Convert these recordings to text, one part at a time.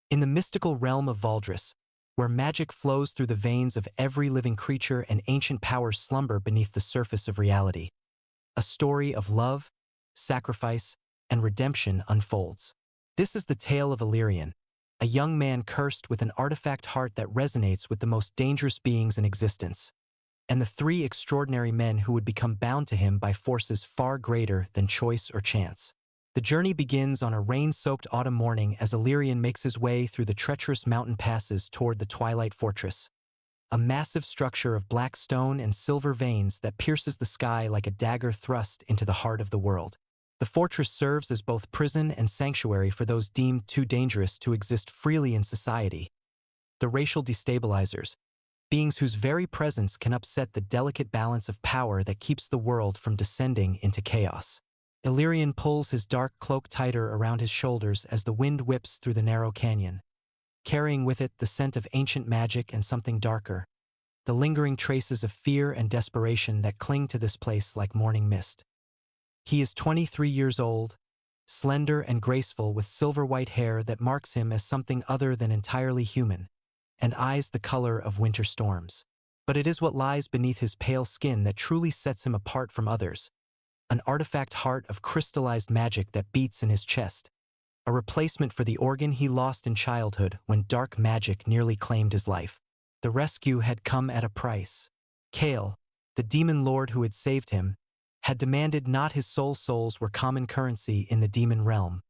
In the mystical realm of Valdris, where magic flows through the veins of every living creature and ancient powers slumber beneath the surface of reality, a story of love, sacrifice, and redemption unfolds. This is the tale of Illyrian, a young man cursed with an artifact heart that resonates with the most dangerous beings in existence, and the three extraordinary men who would become bound to him by forces far greater than choice or chance. The journey begins on a rain-soaked autumn morning as Illyrian makes his way through the treacherous mountain passes toward the Twilight Fortress, a massive structure of black stone and silver veins that pierces the sky like a dagger thrust into the heart of the world. The fortress serves as both prison and sanctuary for those deemed too dangerous to exist freely in society. The racial destabilizers, beings whose very presence can upset the delicate balance of power that keeps the world from descending into chaos. Illyrian pulls his dark cloak tighter around his shoulders as the wind whips through the narrow canyon, carrying with it the scent of ancient magic and something darker, the lingering traces of fear and desperation that cling to this place like morning mist. He is 23 years old, slender and graceful with silver-white hair that marks him as something other than entirely human, and eyes the color of winter storms. But it is what lies beneath his pale skin that truly sets him apart from others, an artifact heart of crystallized magic that beats in his chest, a replacement for the organ he lost in childhood when dark magic nearly claimed his life. The rescue had come at a price. Kale, the demon lord who had saved him, had demanded not his souls were common currency in the demon realm,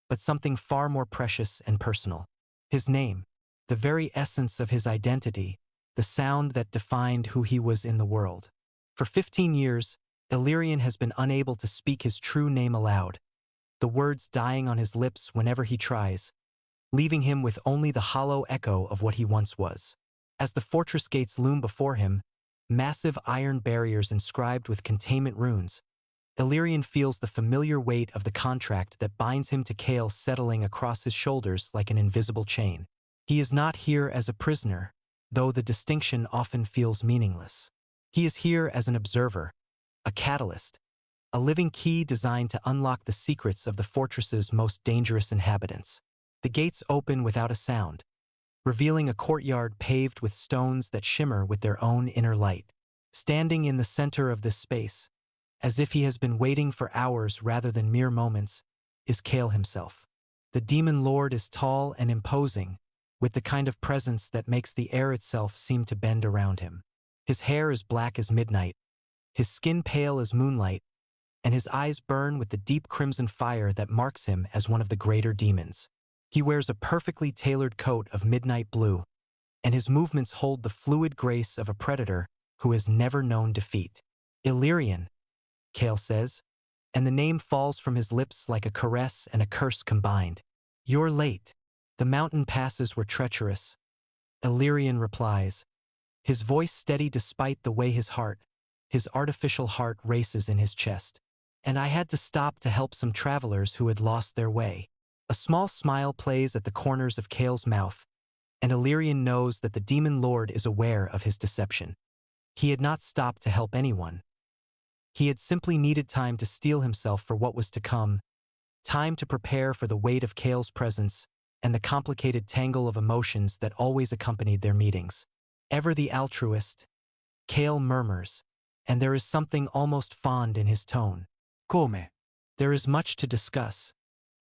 but something far more precious and personal. His name, the very essence of his identity, the sound that defined who he was in the world. For 15 years, Illyrian has been unable to speak his true name aloud, the words dying on his lips whenever he tries, leaving him with only the hollow echo of what he once was. As the fortress gates loom before him, massive iron barriers inscribed with containment runes, Illyrian feels the familiar weight of the contract that binds him to Kale settling across his shoulders like an invisible chain. He is not here as a prisoner, though the distinction often feels meaningless. He is here as an observer, a catalyst, a living key designed to unlock the secrets of the fortress's most dangerous inhabitants. The gates open without a sound, revealing a courtyard paved with stones that shimmer with their own inner light. Standing in the center of this space, as if he has been waiting for hours rather than mere moments, is Kale himself. The demon lord is tall and imposing, with the kind of presence that makes the air itself seem to bend around him. His hair is black as midnight, his skin pale as moonlight, and his eyes burn with the deep crimson fire that marks him as one of the greater demons. He wears a perfectly tailored coat of midnight blue, and his movements hold the fluid grace of a predator who has never known defeat. Illyrian, Kale says, and the name falls from his lips like a caress and a curse combined. You're late. The mountain passes were treacherous. Illyrian replies, his voice steady despite the way his artificial heart races in his chest. And I had to stop to help some travelers who had lost their way. A small smile plays at the corners of Kale's mouth, and Illyrian knows that the demon lord is aware of his deception. He had not stopped to help anyone. He had simply needed time to steel himself for what was to come, time to prepare for the weight of Kale's presence and the complicated tangle of emotions that always accompanied their meetings. Ever the altruist, Kale murmurs, and there is something almost fond in his tone. Come. There is much to discuss,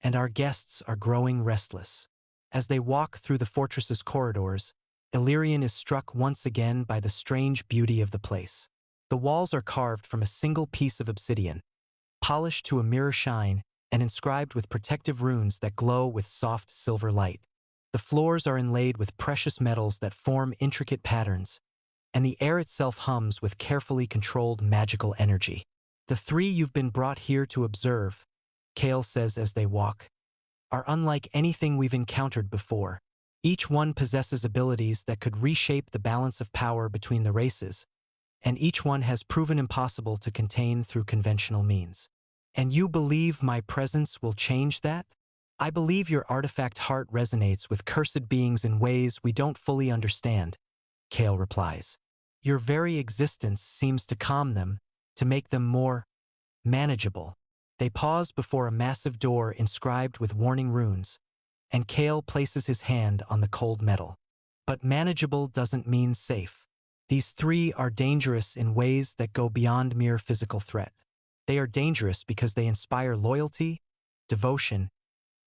and our guests are growing restless. As they walk through the fortress's corridors, Illyrian is struck once again by the strange beauty of the place. The walls are carved from a single piece of obsidian, polished to a mirror shine and inscribed with protective runes that glow with soft silver light. The floors are inlaid with precious metals that form intricate patterns, and the air itself hums with carefully controlled magical energy. The three you've been brought here to observe, Kale says as they walk, are unlike anything we've encountered before. Each one possesses abilities that could reshape the balance of power between the races, and each one has proven impossible to contain through conventional means. And you believe my presence will change that? I believe your artifact heart resonates with cursed beings in ways we don't fully understand, Kale replies. Your very existence seems to calm them, to make them more manageable. They pause before a massive door inscribed with warning runes, and Kale places his hand on the cold metal. But manageable doesn't mean safe. These three are dangerous in ways that go beyond mere physical threat. They are dangerous because they inspire loyalty, devotion,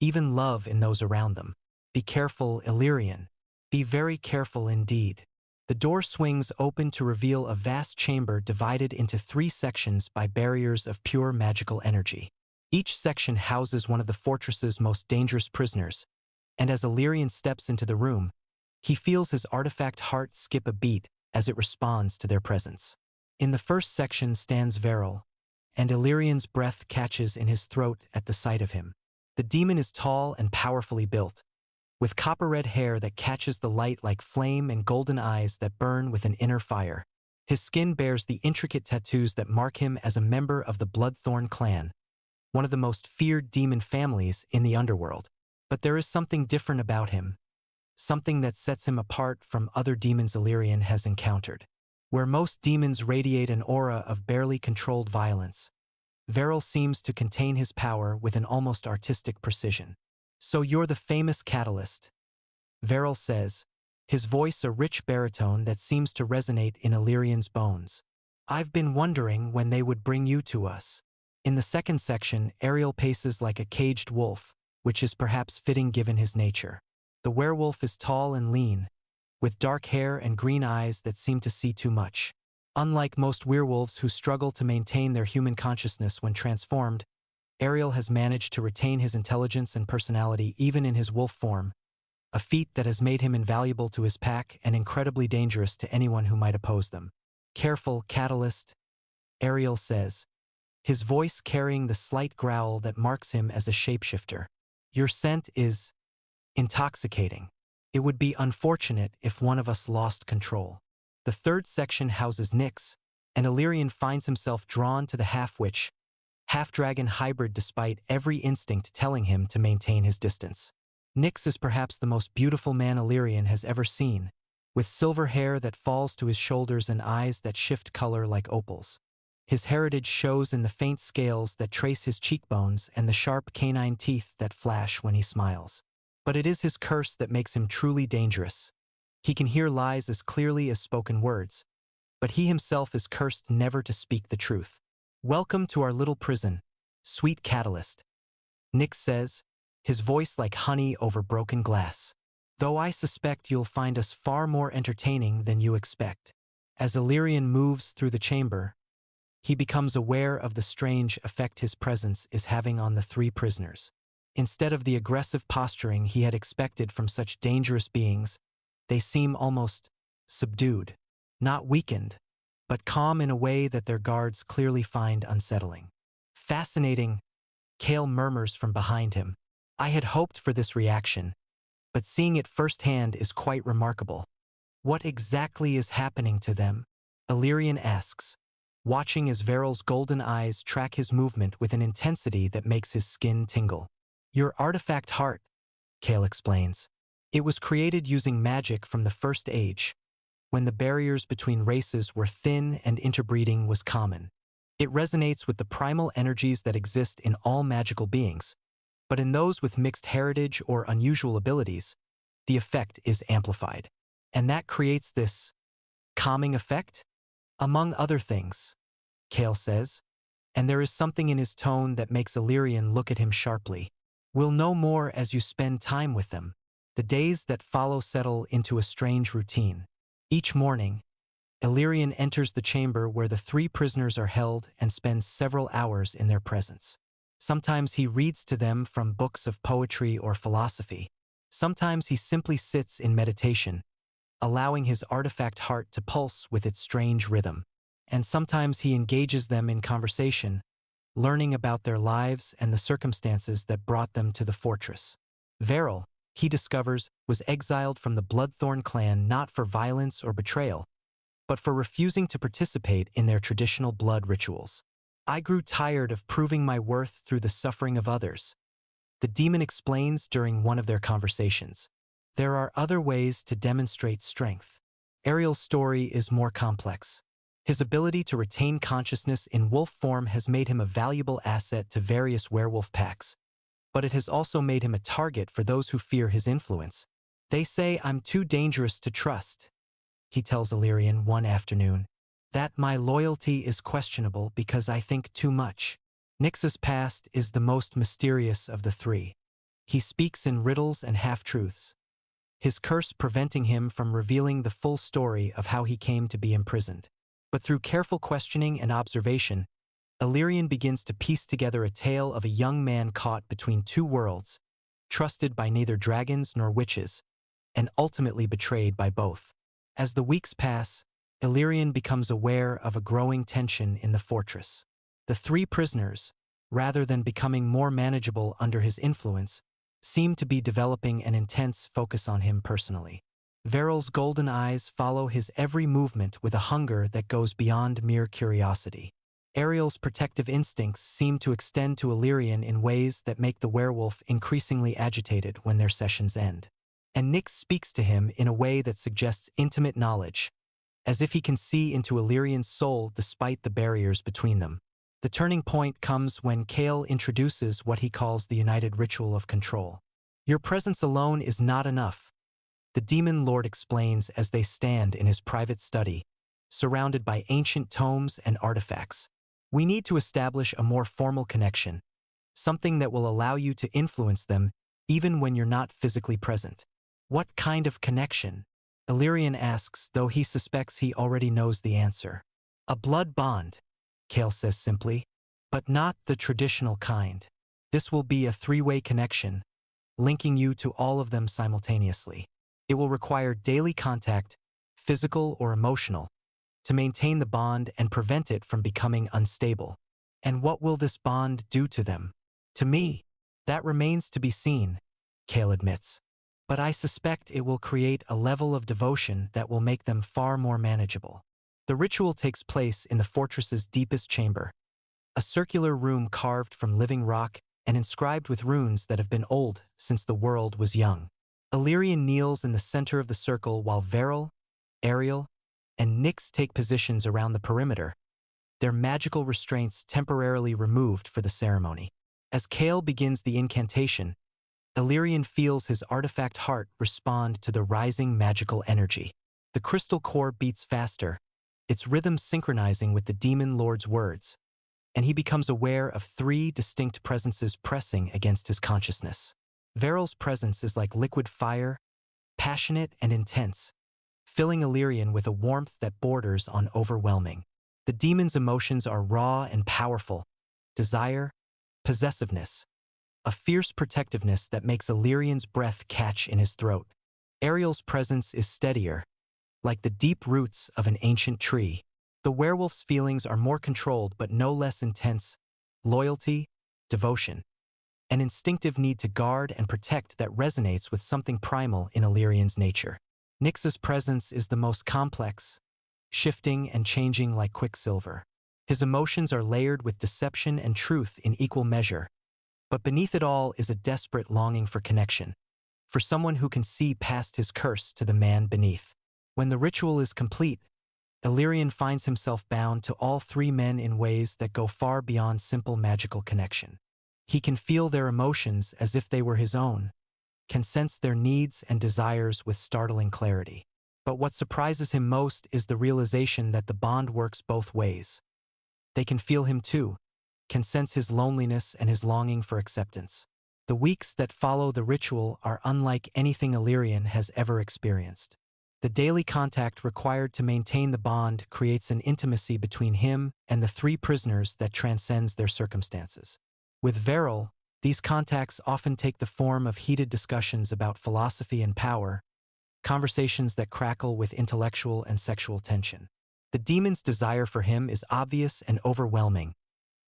even love in those around them. Be careful, Illyrian. Be very careful indeed. The door swings open to reveal a vast chamber divided into 3 sections by barriers of pure magical energy. Each section houses one of the fortress's most dangerous prisoners, and as Illyrian steps into the room, he feels his artifact heart skip a beat as it responds to their presence. In the first section stands Veril, and Illyrian's breath catches in his throat at the sight of him. The demon is tall and powerfully built, with copper-red hair that catches the light like flame and golden eyes that burn with an inner fire. His skin bears the intricate tattoos that mark him as a member of the Bloodthorn clan, one of the most feared demon families in the underworld. But there is something different about him, something that sets him apart from other demons Illyrian has encountered. Where most demons radiate an aura of barely controlled violence, Veril seems to contain his power with an almost artistic precision. "So you're the famous catalyst," Veril says, his voice a rich baritone that seems to resonate in Illyrian's bones. "I've been wondering when they would bring you to us." In the second section, Ariel paces like a caged wolf, which is perhaps fitting given his nature. The werewolf is tall and lean, with dark hair and green eyes that seem to see too much. Unlike most werewolves who struggle to maintain their human consciousness when transformed, Ariel has managed to retain his intelligence and personality even in his wolf form, a feat that has made him invaluable to his pack and incredibly dangerous to anyone who might oppose them. "Careful, Catalyst," Ariel says, his voice carrying the slight growl that marks him as a shapeshifter. "Your scent is intoxicating. It would be unfortunate if one of us lost control." The third section houses Nyx, and Illyrian finds himself drawn to the half-witch, half-dragon hybrid despite every instinct telling him to maintain his distance. Nyx is perhaps the most beautiful man Illyrian has ever seen, with silver hair that falls to his shoulders and eyes that shift color like opals. His heritage shows in the faint scales that trace his cheekbones and the sharp canine teeth that flash when he smiles. But it is his curse that makes him truly dangerous. He can hear lies as clearly as spoken words, but he himself is cursed never to speak the truth. "Welcome to our little prison, sweet Catalyst," Nyx says, his voice like honey over broken glass. "Though I suspect you'll find us far more entertaining than you expect." As Illyrian moves through the chamber, he becomes aware of the strange effect his presence is having on the 3 prisoners. Instead of the aggressive posturing he had expected from such dangerous beings, they seem almost subdued, not weakened, but calm in a way that their guards clearly find unsettling. "Fascinating," Kale murmurs from behind him. "I had hoped for this reaction, but seeing it firsthand is quite remarkable." "What exactly is happening to them?" Illyrian asks, watching as Veril's golden eyes track his movement with an intensity that makes his skin tingle. "Your artifact heart," Kale explains. "It was created using magic from the First Age, when the barriers between races were thin and interbreeding was common. It resonates with the primal energies that exist in all magical beings, but in those with mixed heritage or unusual abilities, the effect is amplified. And that creates this calming effect, among other things," Kale says, and there is something in his tone that makes Illyrian look at him sharply. "We'll know more as you spend time with them." The days that follow settle into a strange routine. Each morning, Illyrian enters the chamber where the 3 prisoners are held and spends several hours in their presence. Sometimes he reads to them from books of poetry or philosophy. Sometimes he simply sits in meditation, allowing his artifact heart to pulse with its strange rhythm. And sometimes he engages them in conversation, learning about their lives and the circumstances that brought them to the fortress. Veril, he discovers, was exiled from the Bloodthorn clan not for violence or betrayal, but for refusing to participate in their traditional blood rituals. "I grew tired of proving my worth through the suffering of others," the demon explains during one of their conversations. "There are other ways to demonstrate strength." Ariel's story is more complex. His ability to retain consciousness in wolf form has made him a valuable asset to various werewolf packs, but it has also made him a target for those who fear his influence. "They say I'm too dangerous to trust," he tells Illyrian one afternoon, "that my loyalty is questionable because I think too much." Nyx's past is the most mysterious of the three. He speaks in riddles and half-truths, his curse preventing him from revealing the full story of how he came to be imprisoned. But through careful questioning and observation, Illyrian begins to piece together a tale of a young man caught between two worlds, trusted by neither dragons nor witches, and ultimately betrayed by both. As the weeks pass, Illyrian becomes aware of a growing tension in the fortress. The three prisoners, rather than becoming more manageable under his influence, seem to be developing an intense focus on him personally. Veryl's golden eyes follow his every movement with a hunger that goes beyond mere curiosity. Ariel's protective instincts seem to extend to Illyrian in ways that make the werewolf increasingly agitated when their sessions end. And Nyx speaks to him in a way that suggests intimate knowledge, as if he can see into Illyrian's soul despite the barriers between them. The turning point comes when Kale introduces what he calls the united ritual of control. "Your presence alone is not enough," the demon lord explains as they stand in his private study, surrounded by ancient tomes and artifacts. "We need to establish a more formal connection, something that will allow you to influence them even when you're not physically present." "What kind of connection?" Illyrian asks, though he suspects he already knows the answer. "A blood bond," Kale says simply, "but not the traditional kind. This will be a three-way connection, linking you to all of them simultaneously. It will require daily contact, physical or emotional, to maintain the bond and prevent it from becoming unstable. And what will this bond do to them?" "To me, that remains to be seen," Kale admits. "But I suspect it will create a level of devotion that will make them far more manageable." The ritual takes place in the fortress's deepest chamber, a circular room carved from living rock and inscribed with runes that have been old since the world was young. Illyrian kneels in the center of the circle while Veryl, Ariel, and Nyx take positions around the perimeter, their magical restraints temporarily removed for the ceremony. As Kale begins the incantation, Illyrian feels his artifact heart respond to the rising magical energy. The crystal core beats faster, its rhythm synchronizing with the demon lord's words, and he becomes aware of three distinct presences pressing against his consciousness. Veryl's presence is like liquid fire, passionate and intense, filling Illyrian with a warmth that borders on overwhelming. The demon's emotions are raw and powerful: desire, possessiveness, a fierce protectiveness that makes Illyrian's breath catch in his throat. Ariel's presence is steadier, like the deep roots of an ancient tree. The werewolf's feelings are more controlled but no less intense: loyalty, devotion, an instinctive need to guard and protect that resonates with something primal in Illyrian's nature. Nyx's presence is the most complex, shifting and changing like quicksilver. His emotions are layered with deception and truth in equal measure, but beneath it all is a desperate longing for connection, for someone who can see past his curse to the man beneath. When the ritual is complete, Illyrian finds himself bound to all three men in ways that go far beyond simple magical connection. He can feel their emotions as if they were his own, can sense their needs and desires with startling clarity. But what surprises him most is the realization that the bond works both ways. They can feel him too, can sense his loneliness and his longing for acceptance. The weeks that follow the ritual are unlike anything Illyrian has ever experienced. The daily contact required to maintain the bond creates an intimacy between him and the three prisoners that transcends their circumstances. With Veryl, these contacts often take the form of heated discussions about philosophy and power, conversations that crackle with intellectual and sexual tension. The demon's desire for him is obvious and overwhelming,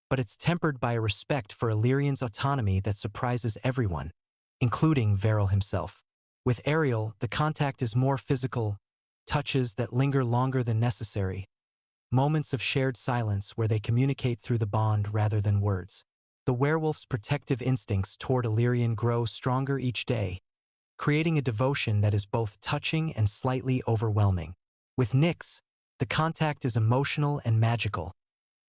but it's tempered by a respect for Illyrian's autonomy that surprises everyone, including Veryl himself. With Ariel, the contact is more physical, touches that linger longer than necessary, moments of shared silence where they communicate through the bond rather than words. The werewolf's protective instincts toward Illyrian grow stronger each day, creating a devotion that is both touching and slightly overwhelming. With Nyx, the contact is emotional and magical,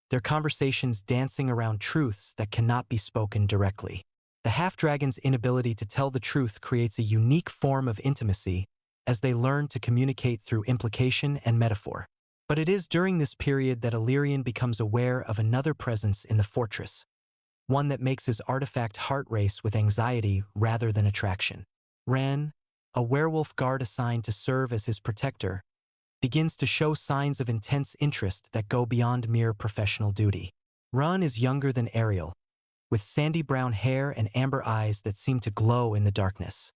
their conversations dancing around truths that cannot be spoken directly. The half-dragon's inability to tell the truth creates a unique form of intimacy as they learn to communicate through implication and metaphor. But it is during this period that Illyrian becomes aware of another presence in the fortress, one that makes his artifact heart race with anxiety rather than attraction. Ran, a werewolf guard assigned to serve as his protector, begins to show signs of intense interest that go beyond mere professional duty. Ran is younger than Ariel, with sandy brown hair and amber eyes that seem to glow in the darkness.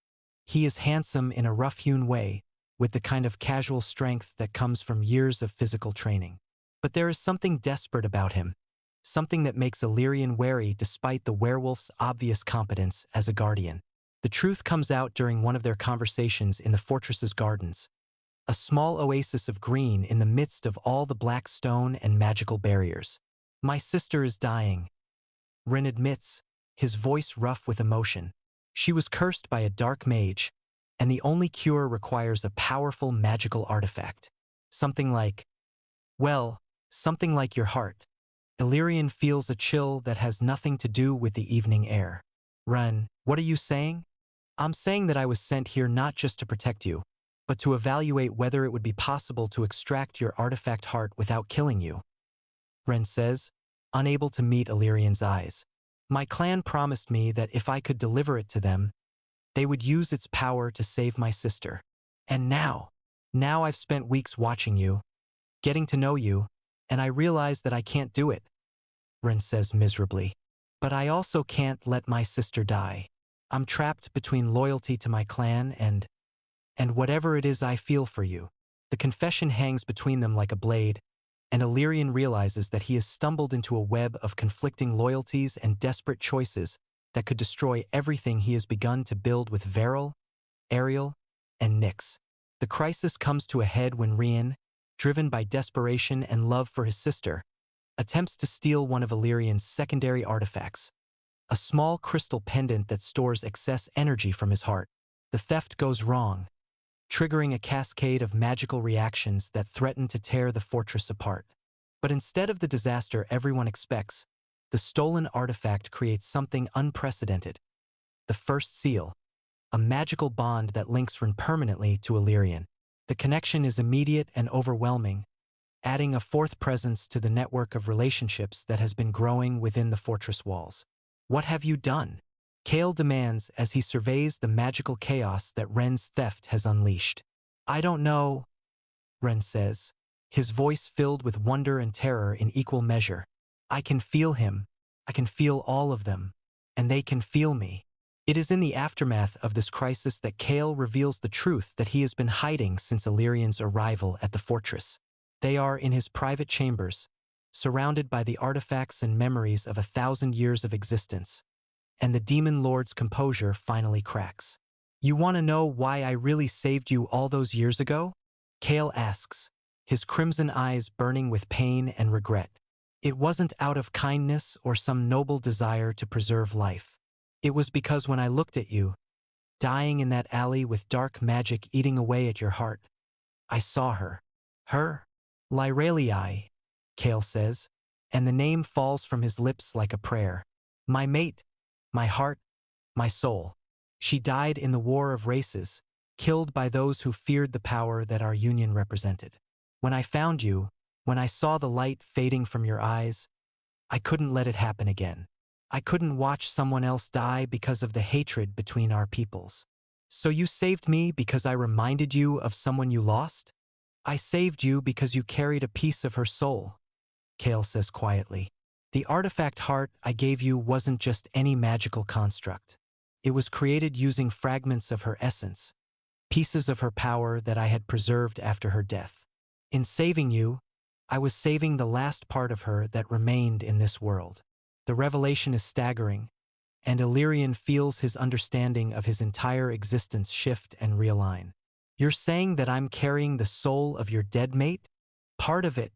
He is handsome in a rough-hewn way, with the kind of casual strength that comes from years of physical training. But there is something desperate about him, something that makes Illyrian wary despite the werewolf's obvious competence as a guardian. The truth comes out during one of their conversations in the fortress's gardens, a small oasis of green in the midst of all the black stone and magical barriers. "My sister is dying," Ren admits, his voice rough with emotion. "She was cursed by a dark mage, and the only cure requires a powerful magical artifact. Something like, well, something like your heart." Illyrian feels a chill that has nothing to do with the evening air. "Ren, what are you saying?" "I'm saying that I was sent here not just to protect you, but to evaluate whether it would be possible to extract your artifact heart without killing you," Ren says, unable to meet Illyrian's eyes. "My clan promised me that if I could deliver it to them, they would use its power to save my sister. And now I've spent weeks watching you, getting to know you, and I realize that I can't do it," Ren says miserably. "But I also can't let my sister die. I'm trapped between loyalty to my clan and whatever it is I feel for you." The confession hangs between them like a blade, and Illyrian realizes that he has stumbled into a web of conflicting loyalties and desperate choices that could destroy everything he has begun to build with Veril, Ariel, and Nyx. The crisis comes to a head when Rian, driven by desperation and love for his sister, attempts to steal one of Illyrian's secondary artifacts, a small crystal pendant that stores excess energy from his heart. The theft goes wrong, triggering a cascade of magical reactions that threaten to tear the fortress apart. But instead of the disaster everyone expects, the stolen artifact creates something unprecedented: the first seal, a magical bond that links Ren permanently to Illyrian. The connection is immediate and overwhelming, adding a fourth presence to the network of relationships that has been growing within the fortress walls. "What have you done?" Kale demands as he surveys the magical chaos that Ren's theft has unleashed. "I don't know," Ren says, his voice filled with wonder and terror in equal measure. "I can feel him. I can feel all of them. And they can feel me." It is in the aftermath of this crisis that Kale reveals the truth that he has been hiding since Illyrian's arrival at the fortress. They are in his private chambers, surrounded by the artifacts and memories of 1,000 years of existence. And the Demon Lord's composure finally cracks. "You want to know why I really saved you all those years ago?" Kale asks, his crimson eyes burning with pain and regret. "It wasn't out of kindness or some noble desire to preserve life. It was because when I looked at you, dying in that alley with dark magic eating away at your heart, I saw her. Her? Lyrelii," Kale says, and the name falls from his lips like a prayer. "My mate, my heart, my soul. She died in the War of Races, killed by those who feared the power that our union represented. When I found you, when I saw the light fading from your eyes, I couldn't let it happen again. I couldn't watch someone else die because of the hatred between our peoples. So you saved me because I reminded you of someone you lost? I saved you because you carried a piece of her soul," Kale says quietly. "The artifact heart I gave you wasn't just any magical construct. It was created using fragments of her essence, pieces of her power that I had preserved after her death. In saving you, I was saving the last part of her that remained in this world." The revelation is staggering, and Illyrian feels his understanding of his entire existence shift and realign. "You're saying that I'm carrying the soul of your dead mate?" "Part of it,"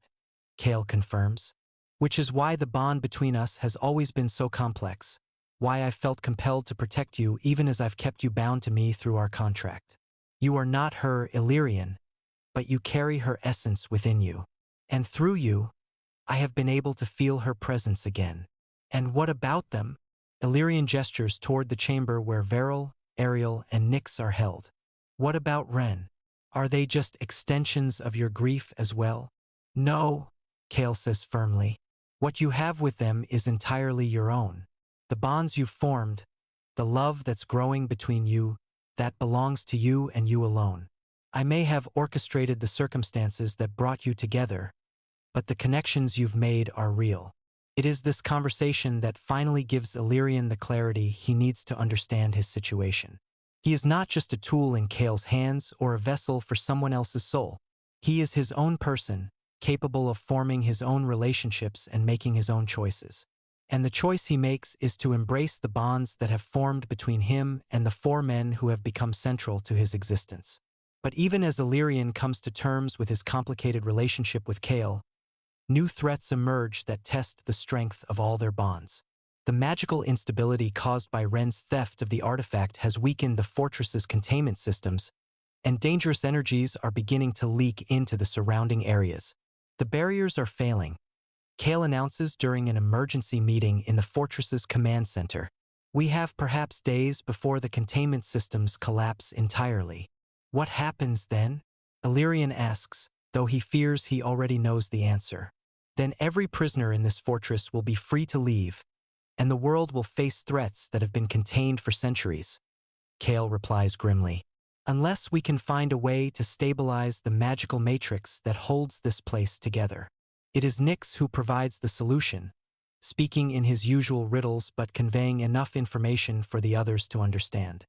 Kale confirms, "which is why the bond between us has always been so complex, why I've felt compelled to protect you even as I've kept you bound to me through our contract. You are not her Illyrian, but you carry her essence within you. And through you, I have been able to feel her presence again." "And what about them?" Illyrian gestures toward the chamber where Veril, Ariel, and Nyx are held. What about Ren? Are they just extensions of your grief as well? No, Kale says firmly. What you have with them is entirely your own. The bonds you've formed, the love that's growing between you, that belongs to you and you alone. I may have orchestrated the circumstances that brought you together, but the connections you've made are real. It is this conversation that finally gives Illyrian the clarity he needs to understand his situation. He is not just a tool in Kale's hands or a vessel for someone else's soul. He is his own person, capable of forming his own relationships and making his own choices. And the choice he makes is to embrace the bonds that have formed between him and the four men who have become central to his existence. But even as Illyrian comes to terms with his complicated relationship with Kale, new threats emerge that test the strength of all their bonds. The magical instability caused by Ren's theft of the artifact has weakened the fortress's containment systems, and dangerous energies are beginning to leak into the surrounding areas. The barriers are failing, Kale announces during an emergency meeting in the fortress's command center. We have perhaps days before the containment systems collapse entirely. What happens then? Illyrian asks, though he fears he already knows the answer. Then every prisoner in this fortress will be free to leave, and the world will face threats that have been contained for centuries. Kale replies grimly. Unless we can find a way to stabilize the magical matrix that holds this place together. It is Nyx who provides the solution, speaking in his usual riddles but conveying enough information for the others to understand.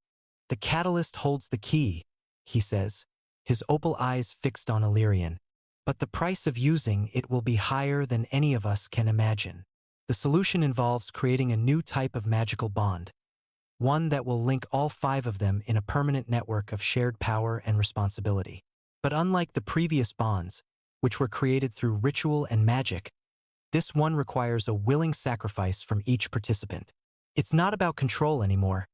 The catalyst holds the key, he says, his opal eyes fixed on Illyrian. But the price of using it will be higher than any of us can imagine. The solution involves creating a new type of magical bond, one that will link all five of them in a permanent network of shared power and responsibility. But unlike the previous bonds, which were created through ritual and magic, this one requires a willing sacrifice from each participant. It's not about control anymore.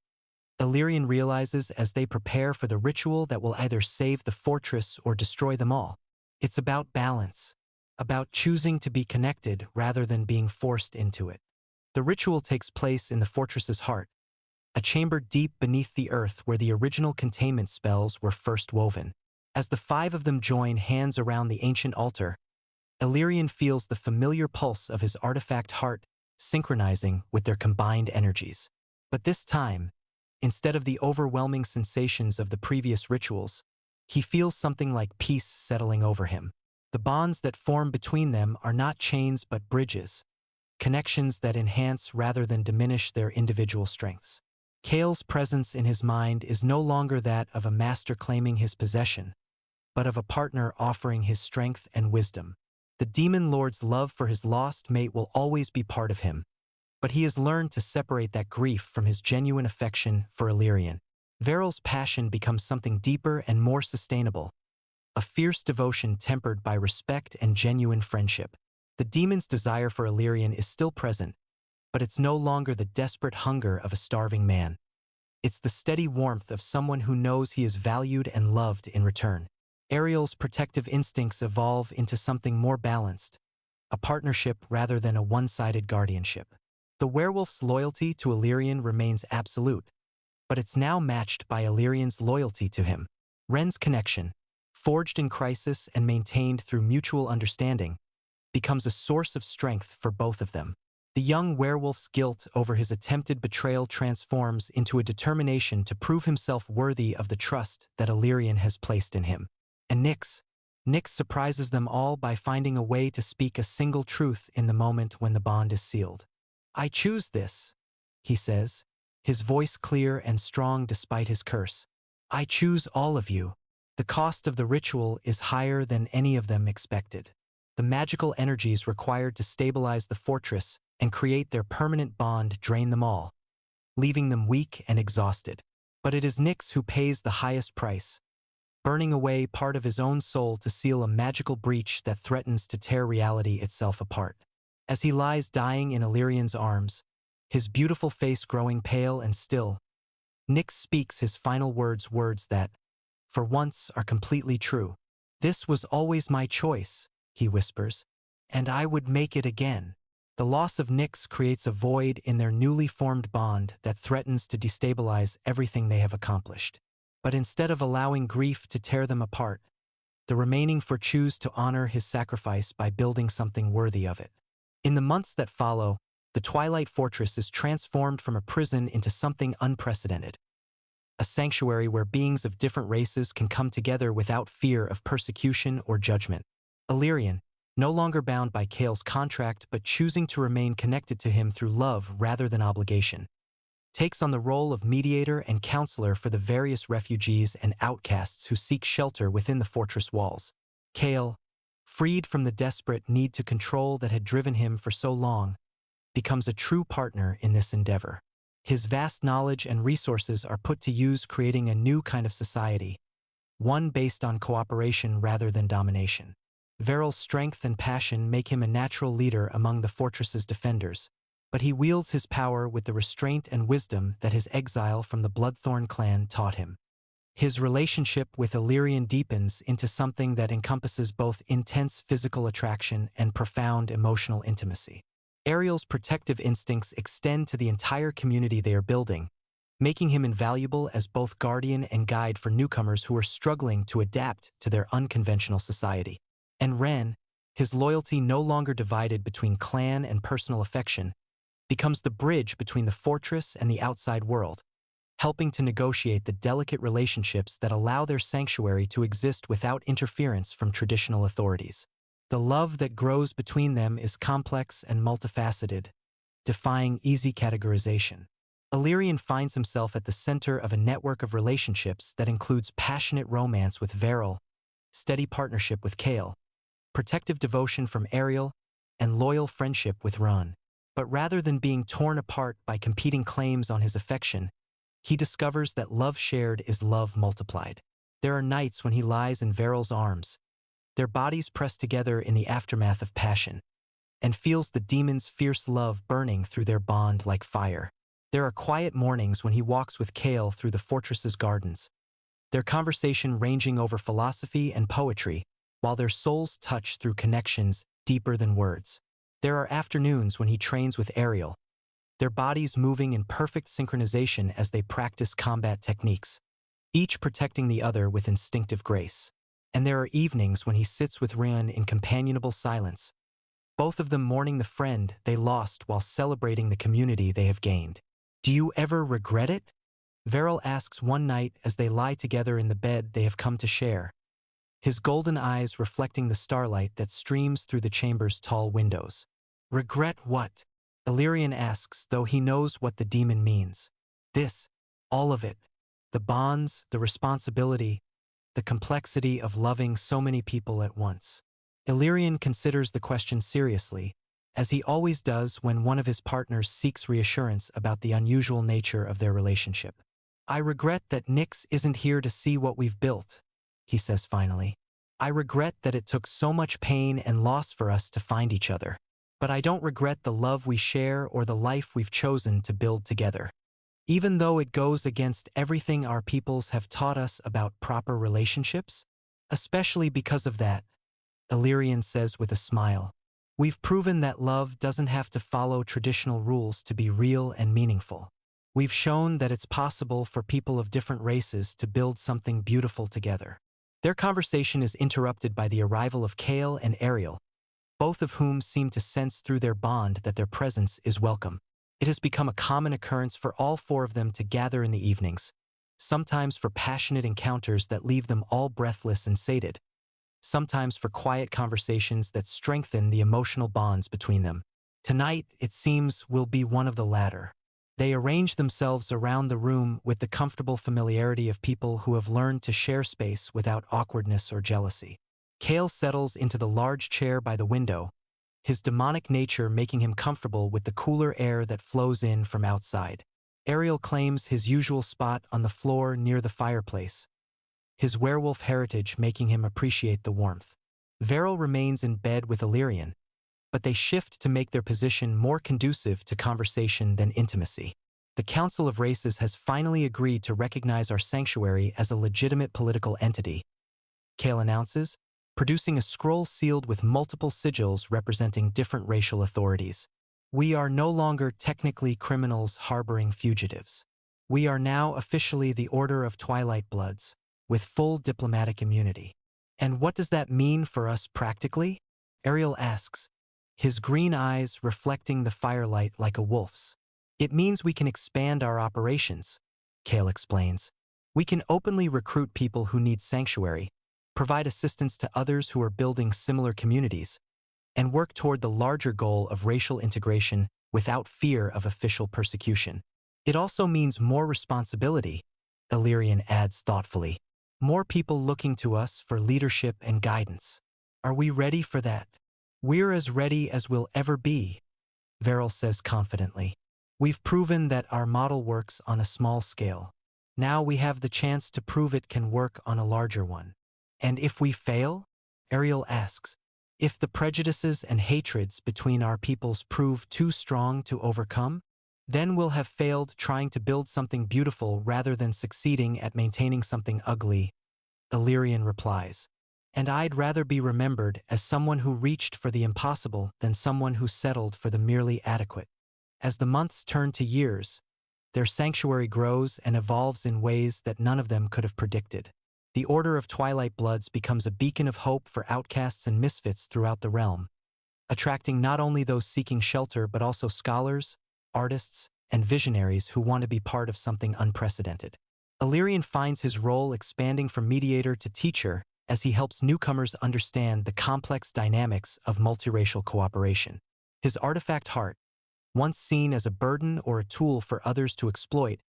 Illyrian realizes as they prepare for the ritual that will either save the fortress or destroy them all. It's about balance, about choosing to be connected rather than being forced into it. The ritual takes place in the fortress's heart, a chamber deep beneath the earth where the original containment spells were first woven. As the five of them join hands around the ancient altar, Illyrian feels the familiar pulse of his artifact heart synchronizing with their combined energies. But this time, instead of the overwhelming sensations of the previous rituals, he feels something like peace settling over him. The bonds that form between them are not chains but bridges, connections that enhance rather than diminish their individual strengths. Kale's presence in his mind is no longer that of a master claiming his possession, but of a partner offering his strength and wisdom. The demon lord's love for his lost mate will always be part of him, but he has learned to separate that grief from his genuine affection for Illyrian. Veril's passion becomes something deeper and more sustainable, a fierce devotion tempered by respect and genuine friendship. The demon's desire for Illyrian is still present, but it's no longer the desperate hunger of a starving man. It's the steady warmth of someone who knows he is valued and loved in return. Ariel's protective instincts evolve into something more balanced, a partnership rather than a one-sided guardianship. The werewolf's loyalty to Illyrian remains absolute, but it's now matched by Illyrian's loyalty to him. Ren's connection, forged in crisis and maintained through mutual understanding, becomes a source of strength for both of them. The young werewolf's guilt over his attempted betrayal transforms into a determination to prove himself worthy of the trust that Illyrian has placed in him. And Nyx surprises them all by finding a way to speak a single truth in the moment when the bond is sealed. I choose this, he says, his voice clear and strong despite his curse. I choose all of you. The cost of the ritual is higher than any of them expected. The magical energies required to stabilize the fortress and create their permanent bond drain them all, leaving them weak and exhausted. But it is Nyx who pays the highest price, burning away part of his own soul to seal a magical breach that threatens to tear reality itself apart. As he lies dying in Illyrian's arms, his beautiful face growing pale and still, Nyx speaks his final words that, for once, are completely true. This was always my choice, he whispers, and I would make it again. The loss of Nyx creates a void in their newly formed bond that threatens to destabilize everything they have accomplished. But instead of allowing grief to tear them apart, the remaining four choose to honor his sacrifice by building something worthy of it. In the months that follow, the Twilight Fortress is transformed from a prison into something unprecedented. A sanctuary where beings of different races can come together without fear of persecution or judgment. Illyrian, no longer bound by Kale's contract but choosing to remain connected to him through love rather than obligation, takes on the role of mediator and counselor for the various refugees and outcasts who seek shelter within the fortress walls. Kale, freed from the desperate need to control that had driven him for so long, becomes a true partner in this endeavor. His vast knowledge and resources are put to use creating a new kind of society, one based on cooperation rather than domination. Veryl's strength and passion make him a natural leader among the fortress's defenders, but he wields his power with the restraint and wisdom that his exile from the Bloodthorn clan taught him. His relationship with Illyrian deepens into something that encompasses both intense physical attraction and profound emotional intimacy. Ariel's protective instincts extend to the entire community they are building, making him invaluable as both guardian and guide for newcomers who are struggling to adapt to their unconventional society. And Ren, his loyalty no longer divided between clan and personal affection, becomes the bridge between the fortress and the outside world, helping to negotiate the delicate relationships that allow their sanctuary to exist without interference from traditional authorities. The love that grows between them is complex and multifaceted, defying easy categorization. Illyrian finds himself at the center of a network of relationships that includes passionate romance with Veryl, steady partnership with Kale, protective devotion from Ariel, and loyal friendship with Ron. But rather than being torn apart by competing claims on his affection, he discovers that love shared is love multiplied. There are nights when he lies in Veryl's arms, their bodies pressed together in the aftermath of passion, and feels the demon's fierce love burning through their bond like fire. There are quiet mornings when he walks with Kale through the fortress's gardens, their conversation ranging over philosophy and poetry, while their souls touch through connections deeper than words. There are afternoons when he trains with Ariel, their bodies moving in perfect synchronization as they practice combat techniques, each protecting the other with instinctive grace. And there are evenings when he sits with Ryan in companionable silence, both of them mourning the friend they lost while celebrating the community they have gained. "Do you ever regret it?" Veryl asks one night as they lie together in the bed they have come to share, his golden eyes reflecting the starlight that streams through the chamber's tall windows. "Regret what?" Illyrian asks, though he knows what the demon means. "This, all of it. The bonds, the responsibility, the complexity of loving so many people at once." Illyrian considers the question seriously, as he always does when one of his partners seeks reassurance about the unusual nature of their relationship. "I regret that Nyx isn't here to see what we've built," he says finally. "I regret that it took so much pain and loss for us to find each other. But I don't regret the love we share or the life we've chosen to build together. Even though it goes against everything our peoples have taught us about proper relationships, especially because of that," Illyrian says with a smile, "we've proven that love doesn't have to follow traditional rules to be real and meaningful. We've shown that it's possible for people of different races to build something beautiful together." Their conversation is interrupted by the arrival of Kale and Ariel, both of whom seem to sense through their bond that their presence is welcome. It has become a common occurrence for all four of them to gather in the evenings, sometimes for passionate encounters that leave them all breathless and sated, sometimes for quiet conversations that strengthen the emotional bonds between them. Tonight, it seems, will be one of the latter. They arrange themselves around the room with the comfortable familiarity of people who have learned to share space without awkwardness or jealousy. Kale settles into the large chair by the window, his demonic nature making him comfortable with the cooler air that flows in from outside. Ariel claims his usual spot on the floor near the fireplace, his werewolf heritage making him appreciate the warmth. Veryl remains in bed with Illyrian, but they shift to make their position more conducive to conversation than intimacy. The Council of Races has finally agreed to recognize our sanctuary as a legitimate political entity, Kale announces, producing a scroll sealed with multiple sigils representing different racial authorities. We are no longer technically criminals harboring fugitives. We are now officially the Order of Twilight Bloods, with full diplomatic immunity. And what does that mean for us practically? Ariel asks, his green eyes reflecting the firelight like a wolf's. It means we can expand our operations, Kale explains. We can openly recruit people who need sanctuary, provide assistance to others who are building similar communities, and work toward the larger goal of racial integration without fear of official persecution. It also means more responsibility, Illyrian adds thoughtfully. More people looking to us for leadership and guidance. Are we ready for that? We're as ready as we'll ever be, Veril says confidently. We've proven that our model works on a small scale. Now we have the chance to prove it can work on a larger one. And if we fail? Ariel asks. If the prejudices and hatreds between our peoples prove too strong to overcome, then we'll have failed trying to build something beautiful rather than succeeding at maintaining something ugly, Illyrian replies. And I'd rather be remembered as someone who reached for the impossible than someone who settled for the merely adequate. As the months turn to years, their sanctuary grows and evolves in ways that none of them could have predicted. The Order of Twilight Bloods becomes a beacon of hope for outcasts and misfits throughout the realm, attracting not only those seeking shelter but also scholars, artists, and visionaries who want to be part of something unprecedented. Illyrian finds his role expanding from mediator to teacher as he helps newcomers understand the complex dynamics of multiracial cooperation. His artifact heart, once seen as a burden or a tool for others to exploit,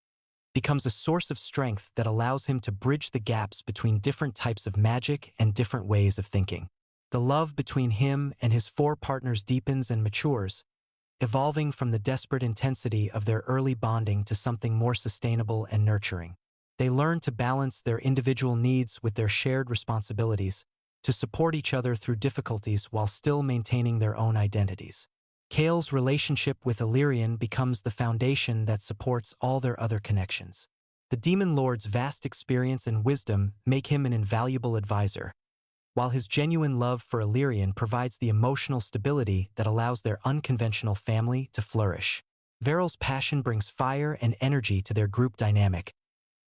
becomes a source of strength that allows him to bridge the gaps between different types of magic and different ways of thinking. The love between him and his four partners deepens and matures, evolving from the desperate intensity of their early bonding to something more sustainable and nurturing. They learn to balance their individual needs with their shared responsibilities, to support each other through difficulties while still maintaining their own identities. Kale's relationship with Illyrian becomes the foundation that supports all their other connections. The Demon Lord's vast experience and wisdom make him an invaluable advisor, while his genuine love for Illyrian provides the emotional stability that allows their unconventional family to flourish. Veril's passion brings fire and energy to their group dynamic,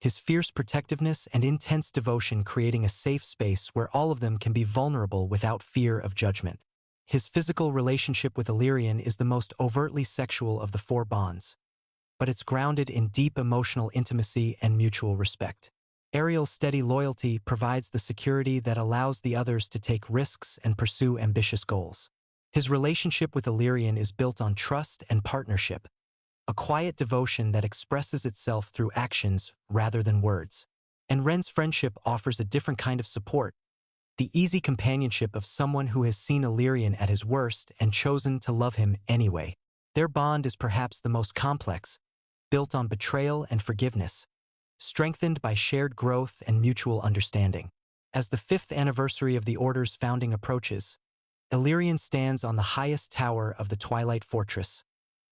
his fierce protectiveness and intense devotion creating a safe space where all of them can be vulnerable without fear of judgment. His physical relationship with Illyrian is the most overtly sexual of the four bonds, but it's grounded in deep emotional intimacy and mutual respect. Ariel's steady loyalty provides the security that allows the others to take risks and pursue ambitious goals. His relationship with Illyrian is built on trust and partnership, a quiet devotion that expresses itself through actions rather than words. And Ren's friendship offers a different kind of support, the easy companionship of someone who has seen Illyrian at his worst and chosen to love him anyway. Their bond is perhaps the most complex, built on betrayal and forgiveness, strengthened by shared growth and mutual understanding. As the 5th anniversary of the Order's founding approaches, Illyrian stands on the highest tower of the Twilight Fortress,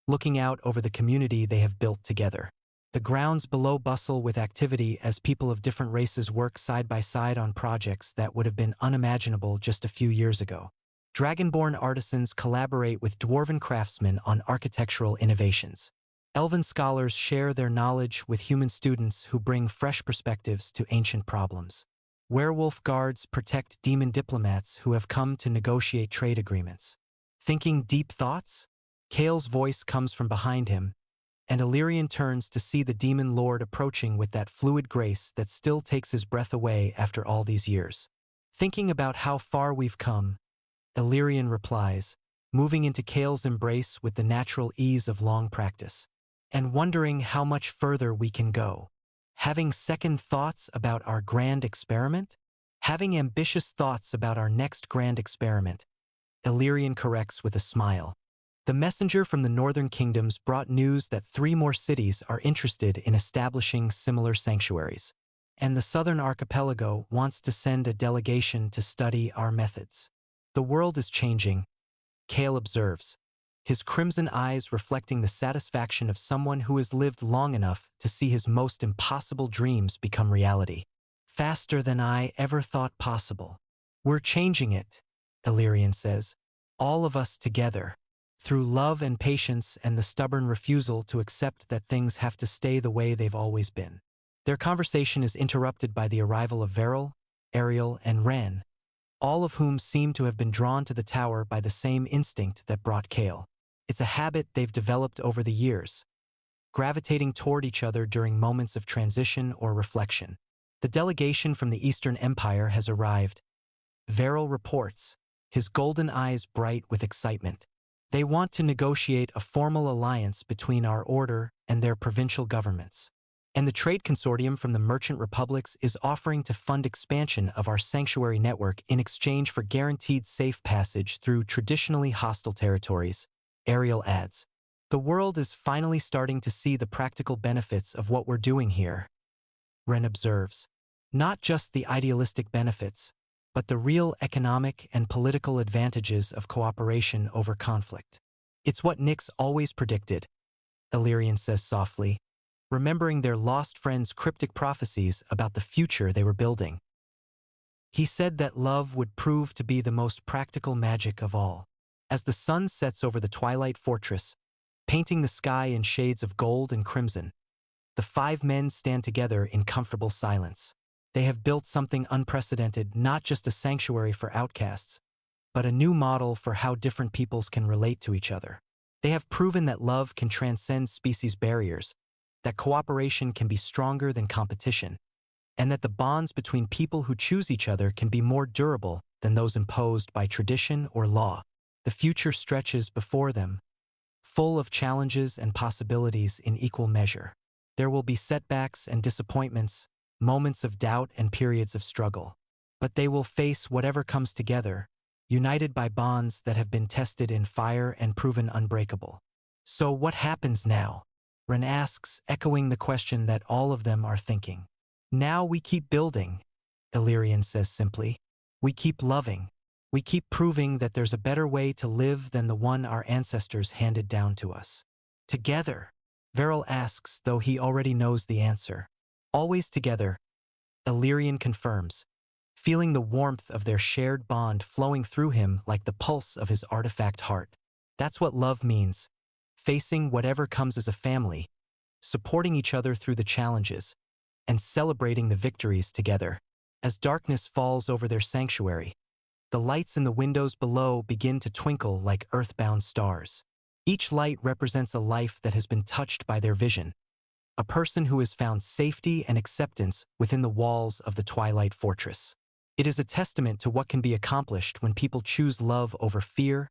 looking out over the community they have built together. The grounds below bustle with activity as people of different races work side by side on projects that would have been unimaginable just a few years ago. Dragonborn artisans collaborate with dwarven craftsmen on architectural innovations. Elven scholars share their knowledge with human students who bring fresh perspectives to ancient problems. Werewolf guards protect demon diplomats who have come to negotiate trade agreements. Thinking deep thoughts? Kale's voice comes from behind him, and Illyrian turns to see the Demon Lord approaching with that fluid grace that still takes his breath away after all these years. Thinking about how far we've come, Illyrian replies, moving into Kale's embrace with the natural ease of long practice, and wondering how much further we can go. Having second thoughts about our grand experiment? Having ambitious thoughts about our next grand experiment, Illyrian corrects with a smile. The messenger from the northern kingdoms brought news that 3 more cities are interested in establishing similar sanctuaries, and the southern archipelago wants to send a delegation to study our methods. The world is changing, Kale observes, his crimson eyes reflecting the satisfaction of someone who has lived long enough to see his most impossible dreams become reality. Faster than I ever thought possible. We're changing it, Illyrian says, all of us together. through love and patience and the stubborn refusal to accept that things have to stay the way they've always been. Their conversation is interrupted by the arrival of Veril, Ariel, and Ren, all of whom seem to have been drawn to the tower by the same instinct that brought Kale. It's a habit they've developed over the years, gravitating toward each other during moments of transition or reflection. The delegation from the Eastern Empire has arrived. Veril reports, his golden eyes bright with excitement. They want to negotiate a formal alliance between our order and their provincial governments. And the trade consortium from the merchant republics is offering to fund expansion of our sanctuary network in exchange for guaranteed safe passage through traditionally hostile territories, Ariel adds. The world is finally starting to see the practical benefits of what we're doing here, Ren observes. Not just the idealistic benefits, but the real economic and political advantages of cooperation over conflict. It's what Nyx always predicted, Illyrian says softly, remembering their lost friend's cryptic prophecies about the future they were building. He said that love would prove to be the most practical magic of all. As the sun sets over the twilight fortress, painting the sky in shades of gold and crimson, the five men stand together in comfortable silence. They have built something unprecedented, not just a sanctuary for outcasts, but a new model for how different peoples can relate to each other. They have proven that love can transcend species barriers, that cooperation can be stronger than competition, and that the bonds between people who choose each other can be more durable than those imposed by tradition or law. The future stretches before them, full of challenges and possibilities in equal measure. There will be setbacks and disappointments, moments of doubt and periods of struggle. But they will face whatever comes together, united by bonds that have been tested in fire and proven unbreakable. So what happens now? Ren asks, echoing the question that all of them are thinking. Now we keep building, Illyrian says simply. We keep loving. We keep proving that there's a better way to live than the one our ancestors handed down to us. Together, Veril asks, though he already knows the answer. Always together, Illyrian confirms, feeling the warmth of their shared bond flowing through him like the pulse of his artifact heart. That's what love means, facing whatever comes as a family, supporting each other through the challenges, and celebrating the victories together. As darkness falls over their sanctuary, the lights in the windows below begin to twinkle like earthbound stars. Each light represents a life that has been touched by their vision, a person who has found safety and acceptance within the walls of the Twilight Fortress. It is a testament to what can be accomplished when people choose love over fear,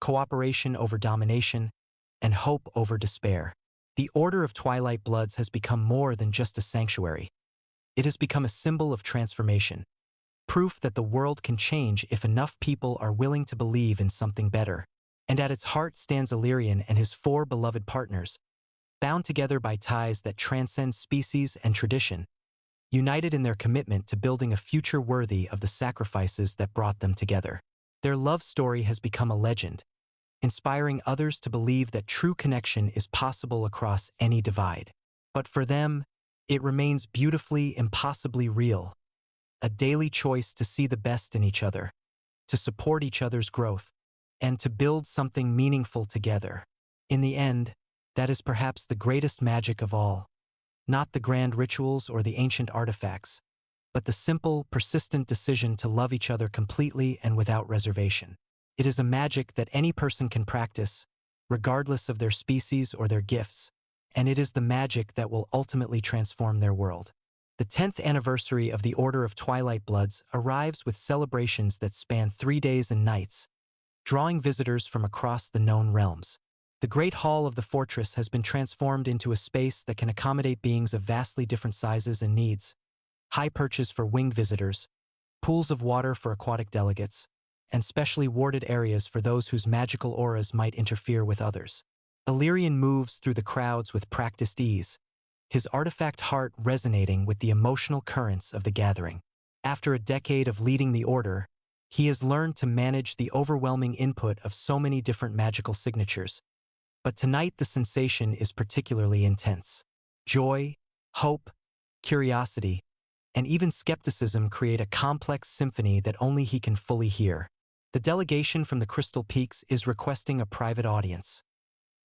cooperation over domination, and hope over despair. The Order of Twilight Bloods has become more than just a sanctuary. It has become a symbol of transformation, proof that the world can change if enough people are willing to believe in something better. And at its heart stands Illyrian and his four beloved partners, bound together by ties that transcend species and tradition, united in their commitment to building a future worthy of the sacrifices that brought them together. Their love story has become a legend, inspiring others to believe that true connection is possible across any divide. But for them, it remains beautifully, impossibly real, a daily choice to see the best in each other, to support each other's growth, and to build something meaningful together. In the end, that is perhaps the greatest magic of all. Not the grand rituals or the ancient artifacts, but the simple, persistent decision to love each other completely and without reservation. It is a magic that any person can practice, regardless of their species or their gifts, and it is the magic that will ultimately transform their world. The 10th anniversary of the Order of Twilight Bloods arrives with celebrations that span 3 days and nights, drawing visitors from across the known realms. The Great Hall of the fortress has been transformed into a space that can accommodate beings of vastly different sizes and needs, high perches for winged visitors, pools of water for aquatic delegates, and specially warded areas for those whose magical auras might interfere with others. Illyrian moves through the crowds with practiced ease, his artifact heart resonating with the emotional currents of the gathering. After a decade of leading the Order, he has learned to manage the overwhelming input of so many different magical signatures. But tonight the sensation is particularly intense. Joy, hope, curiosity, and even skepticism create a complex symphony that only he can fully hear. The delegation from the Crystal Peaks is requesting a private audience.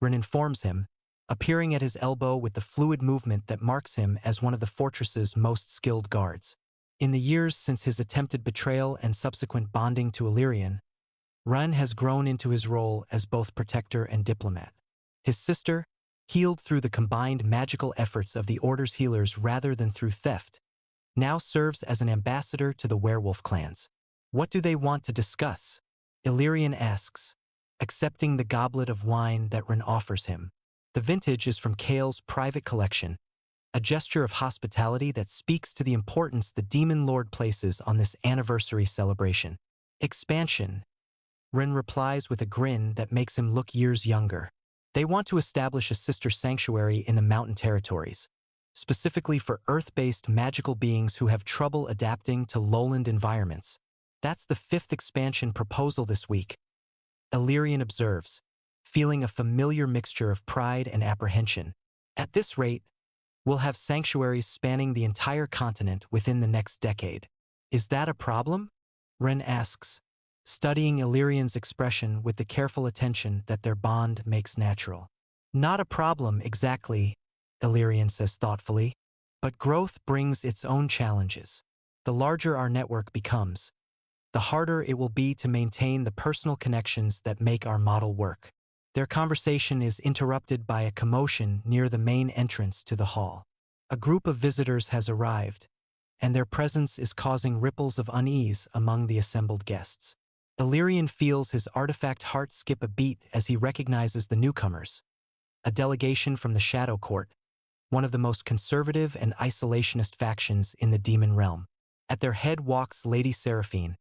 Ren informs him, appearing at his elbow with the fluid movement that marks him as one of the fortress's most skilled guards. In the years since his attempted betrayal and subsequent bonding to Illyrian, Ren has grown into his role as both protector and diplomat. His sister, healed through the combined magical efforts of the Order's healers rather than through theft, now serves as an ambassador to the werewolf clans. What do they want to discuss? Illyrian asks, accepting the goblet of wine that Ren offers him. The vintage is from Kale's private collection, a gesture of hospitality that speaks to the importance the Demon Lord places on this anniversary celebration. Expansion. Ren replies with a grin that makes him look years younger. They want to establish a sister sanctuary in the mountain territories, specifically for Earth-based magical beings who have trouble adapting to lowland environments. That's the 5th expansion proposal this week, Illyrian observes, feeling a familiar mixture of pride and apprehension. At this rate, we'll have sanctuaries spanning the entire continent within the next decade. Is that a problem? Ren asks, studying Illyrian's expression with the careful attention that their bond makes natural. Not a problem exactly, Illyrian says thoughtfully, but growth brings its own challenges. The larger our network becomes, the harder it will be to maintain the personal connections that make our model work. Their conversation is interrupted by a commotion near the main entrance to the hall. A group of visitors has arrived, and their presence is causing ripples of unease among the assembled guests. Illyrian feels his artifact heart skip a beat as he recognizes the newcomers, a delegation from the Shadow Court, one of the most conservative and isolationist factions in the demon realm. At their head walks Lady Seraphine,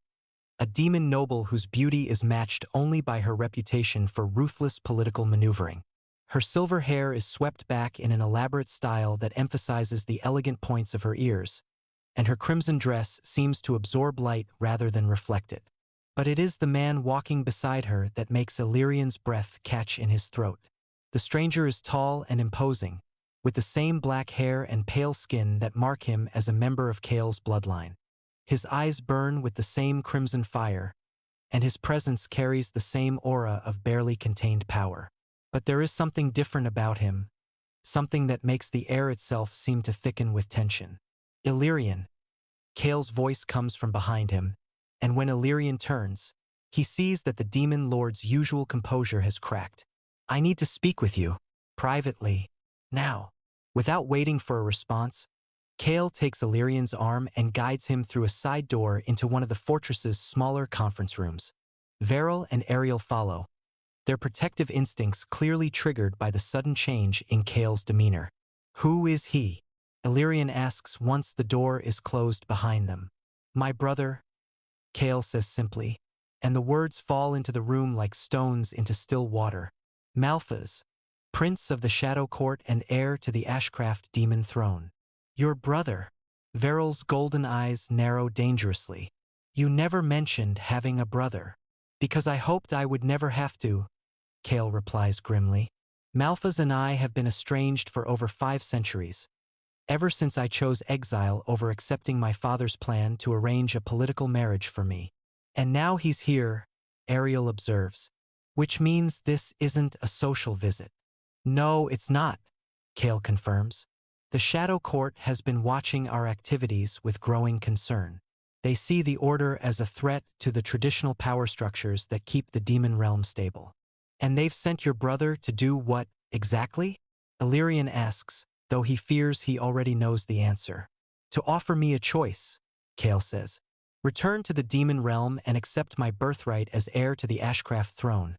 a demon noble whose beauty is matched only by her reputation for ruthless political maneuvering. Her silver hair is swept back in an elaborate style that emphasizes the elegant points of her ears, and her crimson dress seems to absorb light rather than reflect it. But it is the man walking beside her that makes Illyrian's breath catch in his throat. The stranger is tall and imposing, with the same black hair and pale skin that mark him as a member of Kale's bloodline. His eyes burn with the same crimson fire, and his presence carries the same aura of barely contained power. But there is something different about him, something that makes the air itself seem to thicken with tension. Illyrian. Kale's voice comes from behind him, and when Illyrian turns, he sees that the Demon Lord's usual composure has cracked. I need to speak with you, privately, now. Without waiting for a response, Kale takes Illyrian's arm and guides him through a side door into one of the fortress's smaller conference rooms. Veril and Ariel follow, their protective instincts clearly triggered by the sudden change in Kale's demeanor. Who is he? Illyrian asks once the door is closed behind them. My brother, Kale says simply, and the words fall into the room like stones into still water. Malphas, Prince of the Shadow Court and heir to the Ashcraft demon throne. Your brother. Veril's golden eyes narrow dangerously. You never mentioned having a brother. Because I hoped I would never have to, Kale replies grimly. Malphas and I have been estranged for over 5 centuries, ever since I chose exile over accepting my father's plan to arrange a political marriage for me. And now he's here, Ariel observes, which means this isn't a social visit. No, it's not, Kale confirms. The Shadow Court has been watching our activities with growing concern. They see the Order as a threat to the traditional power structures that keep the demon realm stable. And they've sent your brother to do what, exactly? Illyrian asks, though he fears he already knows the answer. To offer me a choice, Kale says. Return to the demon realm and accept my birthright as heir to the Ashcraft throne.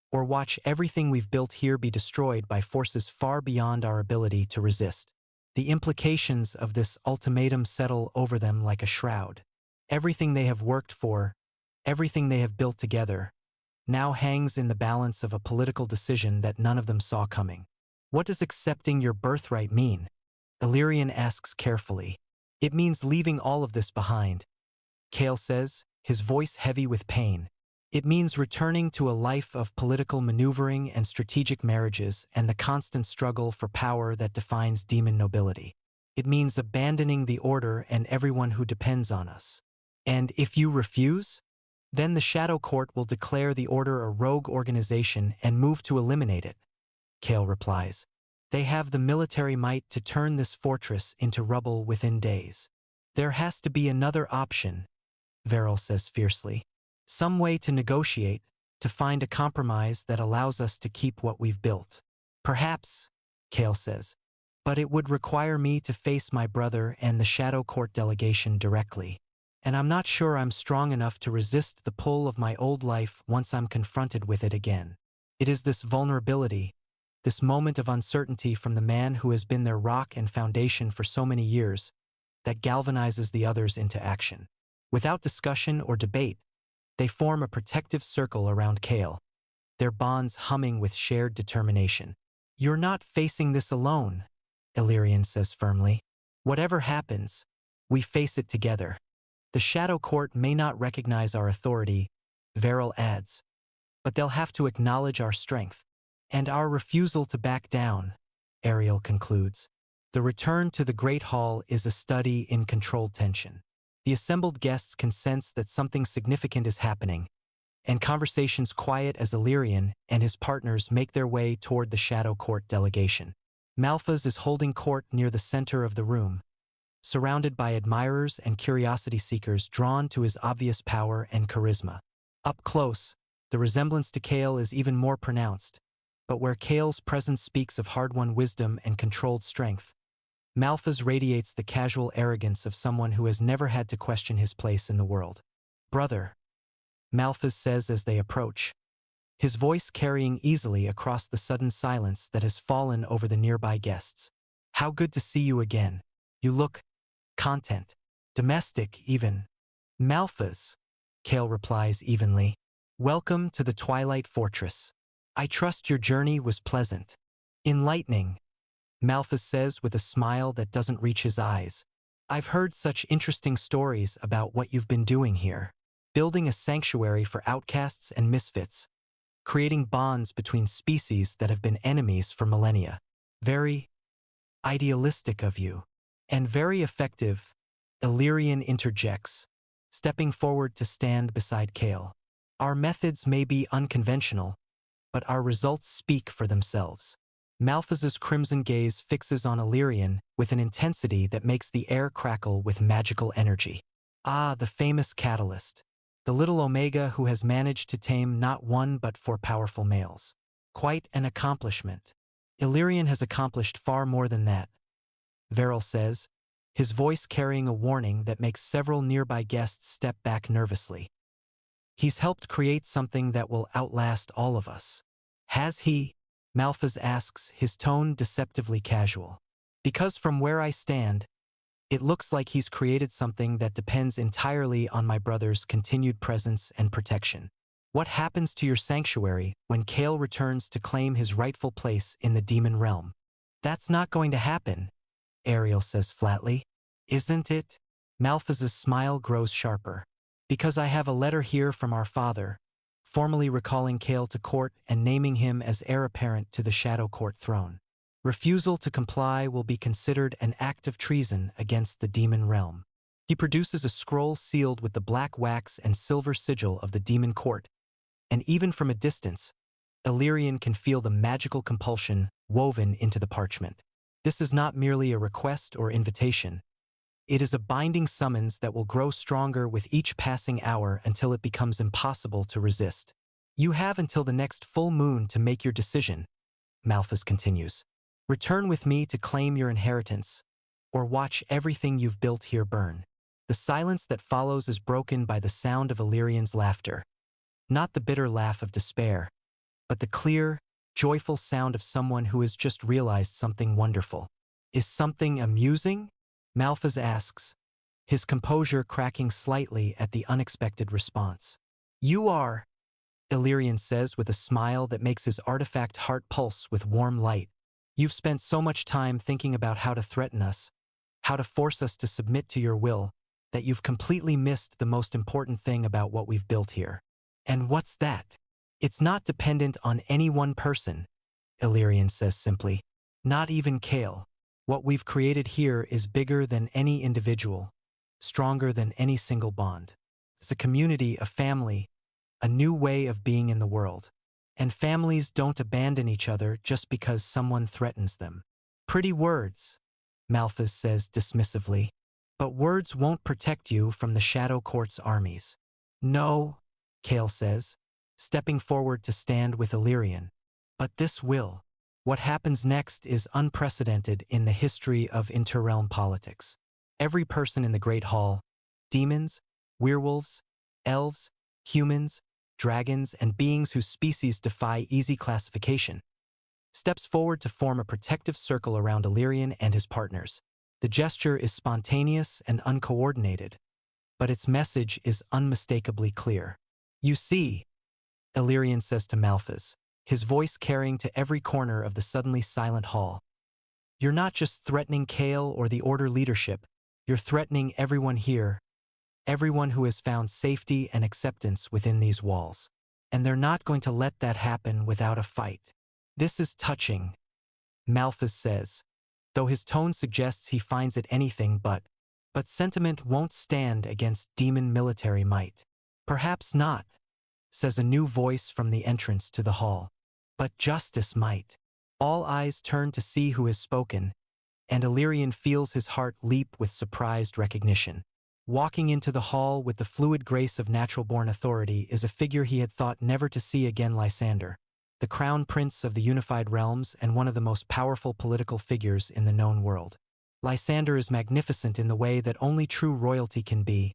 Or watch everything we've built here be destroyed by forces far beyond our ability to resist. The implications of this ultimatum settle over them like a shroud. Everything they have worked for, everything they have built together, now hangs in the balance of a political decision that none of them saw coming. What does accepting your birthright mean? Illyrian asks carefully. It means leaving all of this behind, Kale says, his voice heavy with pain. It means returning to a life of political maneuvering and strategic marriages and the constant struggle for power that defines demon nobility. It means abandoning the Order and everyone who depends on us. And if you refuse? Then the Shadow Court will declare the Order a rogue organization and move to eliminate it, Kale replies. They have the military might to turn this fortress into rubble within days. There has to be another option, Veril says fiercely. Some way to negotiate, to find a compromise that allows us to keep what we've built. Perhaps, Kale says, but it would require me to face my brother and the Shadow Court delegation directly. And I'm not sure I'm strong enough to resist the pull of my old life once I'm confronted with it again. It is this vulnerability, this moment of uncertainty from the man who has been their rock and foundation for so many years, that galvanizes the others into action. Without discussion or debate, they form a protective circle around Kale, their bonds humming with shared determination. You're not facing this alone, Illyrian says firmly. Whatever happens, we face it together. The Shadow Court may not recognize our authority, Veril adds, but they'll have to acknowledge our strength. And our refusal to back down, Ariel concludes. The return to the Great Hall is a study in controlled tension. The assembled guests can sense that something significant is happening, and conversations quiet as Illyrian and his partners make their way toward the Shadow Court delegation. Malphas is holding court near the center of the room, surrounded by admirers and curiosity seekers drawn to his obvious power and charisma. Up close, the resemblance to Kale is even more pronounced, but where Kale's presence speaks of hard-won wisdom and controlled strength, Malphas radiates the casual arrogance of someone who has never had to question his place in the world. Brother, Malphas says as they approach, his voice carrying easily across the sudden silence that has fallen over the nearby guests. How good to see you again. You look content, domestic even. Malphas, Kale replies evenly. Welcome to the Twilight Fortress. I trust your journey was pleasant. Enlightening, Malphas says with a smile that doesn't reach his eyes. I've heard such interesting stories about what you've been doing here. Building a sanctuary for outcasts and misfits. Creating bonds between species that have been enemies for millennia. Very idealistic of you. And very effective, Illyrian interjects, stepping forward to stand beside Kale. Our methods may be unconventional, but our results speak for themselves. Malphas's crimson gaze fixes on Illyrian with an intensity that makes the air crackle with magical energy. Ah, the famous catalyst. The little Omega who has managed to tame not one but 4 powerful males. Quite an accomplishment. Illyrian has accomplished far more than that, Veril says, his voice carrying a warning that makes several nearby guests step back nervously. He's helped create something that will outlast all of us. Has he? Malphas asks, his tone deceptively casual. Because from where I stand, it looks like he's created something that depends entirely on my brother's continued presence and protection. What happens to your sanctuary when Kale returns to claim his rightful place in the demon realm? That's not going to happen, Ariel says flatly. Isn't it? Malphas's smile grows sharper. Because I have a letter here from our father, formally recalling Kale to court and naming him as heir apparent to the Shadow Court throne. Refusal to comply will be considered an act of treason against the demon realm. He produces a scroll sealed with the black wax and silver sigil of the demon court, and even from a distance, Illyrian can feel the magical compulsion woven into the parchment. This is not merely a request or invitation. It is a binding summons that will grow stronger with each passing hour until it becomes impossible to resist. You have until the next full moon to make your decision, Malphas continues. Return with me to claim your inheritance, or watch everything you've built here burn. The silence that follows is broken by the sound of Illyrian's laughter. Not the bitter laugh of despair, but the clear, joyful sound of someone who has just realized something wonderful. Is something amusing? Malphas asks, his composure cracking slightly at the unexpected response. You are, Illyrian says with a smile that makes his artifact heart pulse with warm light. You've spent so much time thinking about how to threaten us, how to force us to submit to your will, that you've completely missed the most important thing about what we've built here. And what's that? It's not dependent on any one person, Illyrian says simply. Not even Kale. What we've created here is bigger than any individual, stronger than any single bond. It's a community, a family, a new way of being in the world. And families don't abandon each other just because someone threatens them. Pretty words, Malphas says dismissively. But words won't protect you from the Shadow Court's armies. No, Kale says, stepping forward to stand with Illyrian. But this will. What happens next is unprecedented in the history of interrealm politics. Every person in the Great Hall, demons, werewolves, elves, humans, dragons, and beings whose species defy easy classification, steps forward to form a protective circle around Illyrian and his partners. The gesture is spontaneous and uncoordinated, but its message is unmistakably clear. You see, Illyrian says to Malphas, his voice carrying to every corner of the suddenly silent hall. You're not just threatening Kale or the Order leadership, you're threatening everyone here, everyone who has found safety and acceptance within these walls. And they're not going to let that happen without a fight. This is touching, Malphas says, though his tone suggests he finds it anything but sentiment won't stand against demon military might. Perhaps not, says a new voice from the entrance to the hall. But justice might. All eyes turn to see who has spoken, and Illyrian feels his heart leap with surprised recognition. Walking into the hall with the fluid grace of natural-born authority is a figure he had thought never to see again: Lysander, the crown prince of the unified realms and one of the most powerful political figures in the known world. Lysander is magnificent in the way that only true royalty can be,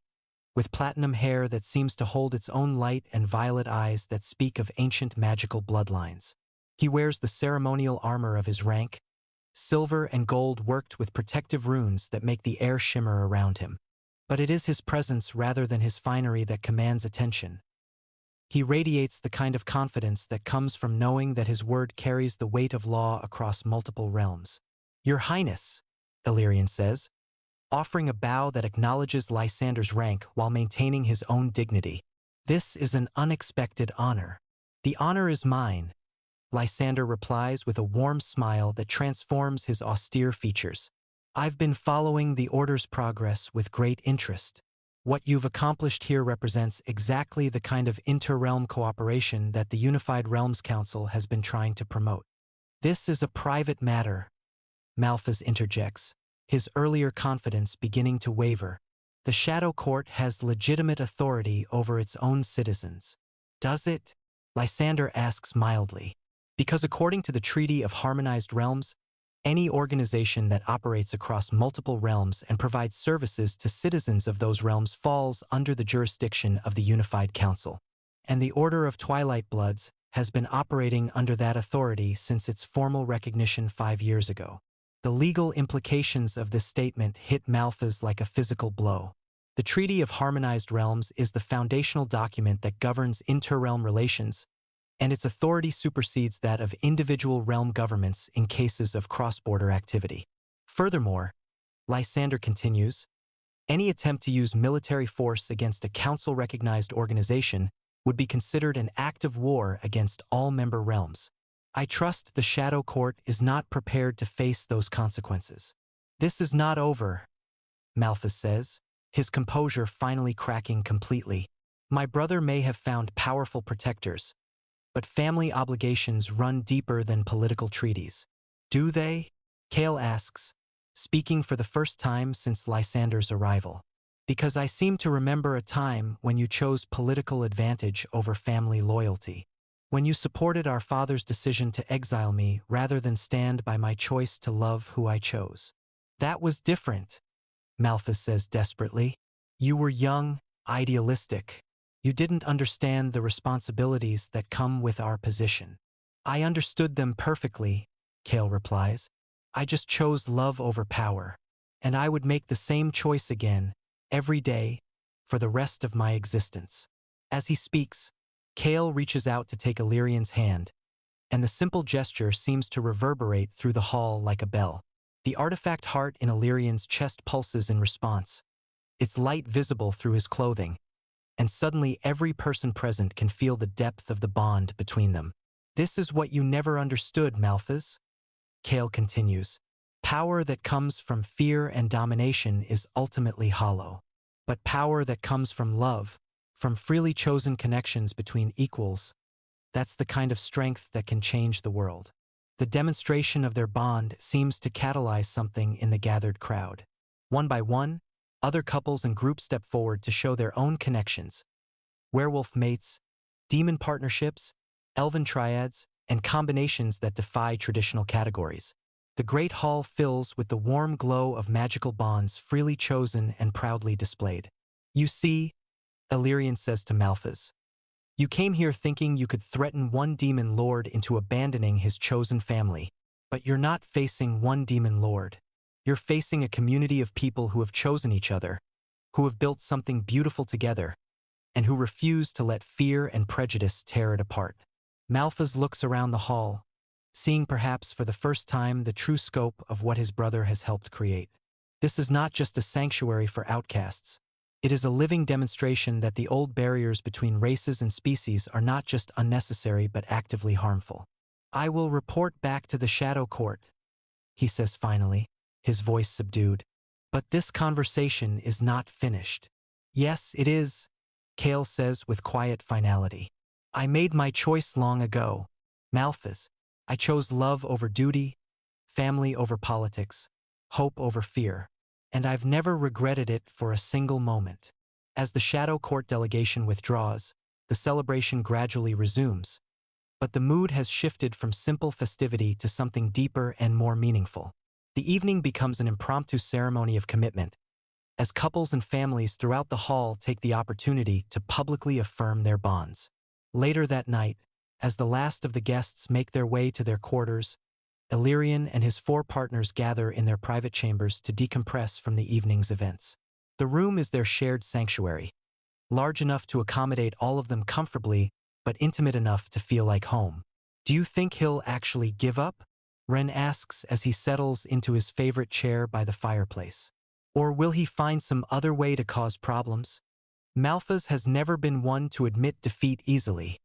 with platinum hair that seems to hold its own light and violet eyes that speak of ancient magical bloodlines. He wears the ceremonial armor of his rank, silver and gold worked with protective runes that make the air shimmer around him. But it is his presence rather than his finery that commands attention. He radiates the kind of confidence that comes from knowing that his word carries the weight of law across multiple realms. Your Highness, Illyrian says, offering a bow that acknowledges Lysander's rank while maintaining his own dignity. This is an unexpected honor. The honor is mine, Lysander replies with a warm smile that transforms his austere features. I've been following the Order's progress with great interest. What you've accomplished here represents exactly the kind of inter-realm cooperation that the Unified Realms Council has been trying to promote. This is a private matter, Malphas interjects, his earlier confidence beginning to waver. The Shadow Court has legitimate authority over its own citizens. Does it? Lysander asks mildly. Because according to the Treaty of Harmonized Realms, any organization that operates across multiple realms and provides services to citizens of those realms falls under the jurisdiction of the Unified Council. And the Order of Twilight Bloods has been operating under that authority since its formal recognition 5 years ago. The legal implications of this statement hit Malphas like a physical blow. The Treaty of Harmonized Realms is the foundational document that governs inter-realm relations, and its authority supersedes that of individual realm governments in cases of cross-border activity. Furthermore, Lysander continues, any attempt to use military force against a council-recognized organization would be considered an act of war against all member realms. I trust the Shadow Court is not prepared to face those consequences. This is not over, Malphas says, his composure finally cracking completely. My brother may have found powerful protectors, but family obligations run deeper than political treaties. Do they? Kale asks, speaking for the first time since Lysander's arrival. Because I seem to remember a time when you chose political advantage over family loyalty. When you supported our father's decision to exile me rather than stand by my choice to love who I chose. That was different, Malphas says desperately. You were young, idealistic. You didn't understand the responsibilities that come with our position. I understood them perfectly, Kale replies. I just chose love over power. And I would make the same choice again, every day, for the rest of my existence. As he speaks, Kale reaches out to take Illyrian's hand, and the simple gesture seems to reverberate through the hall like a bell. The artifact heart in Illyrian's chest pulses in response, its light visible through his clothing, and suddenly every person present can feel the depth of the bond between them. This is what you never understood, Malphas, Kale continues. Power that comes from fear and domination is ultimately hollow. But power that comes from love, from freely chosen connections between equals. That's the kind of strength that can change the world. The demonstration of their bond seems to catalyze something in the gathered crowd. One by one, other couples and groups step forward to show their own connections. Werewolf mates, demon partnerships, elven triads, and combinations that defy traditional categories. The great hall fills with the warm glow of magical bonds freely chosen and proudly displayed. You see, Illyrian says to Malphas, you came here thinking you could threaten one demon lord into abandoning his chosen family. But you're not facing one demon lord. You're facing a community of people who have chosen each other, who have built something beautiful together, and who refuse to let fear and prejudice tear it apart. Malphas looks around the hall, seeing perhaps for the first time the true scope of what his brother has helped create. This is not just a sanctuary for outcasts. It is a living demonstration that the old barriers between races and species are not just unnecessary but actively harmful. I will report back to the Shadow Court, he says finally, his voice subdued. But this conversation is not finished. Yes, it is, Kale says with quiet finality. I made my choice long ago. Malphas, I chose love over duty, family over politics, hope over fear. And I've never regretted it for a single moment. As the Shadow Court delegation withdraws, the celebration gradually resumes. But the mood has shifted from simple festivity to something deeper and more meaningful. The evening becomes an impromptu ceremony of commitment, as couples and families throughout the hall take the opportunity to publicly affirm their bonds. Later that night, as the last of the guests make their way to their quarters, Illyrian and his 4 partners gather in their private chambers to decompress from the evening's events. The room is their shared sanctuary, large enough to accommodate all of them comfortably, but intimate enough to feel like home. Do you think he'll actually give up? Ren asks as he settles into his favorite chair by the fireplace. Or will he find some other way to cause problems? Malphas has never been one to admit defeat easily,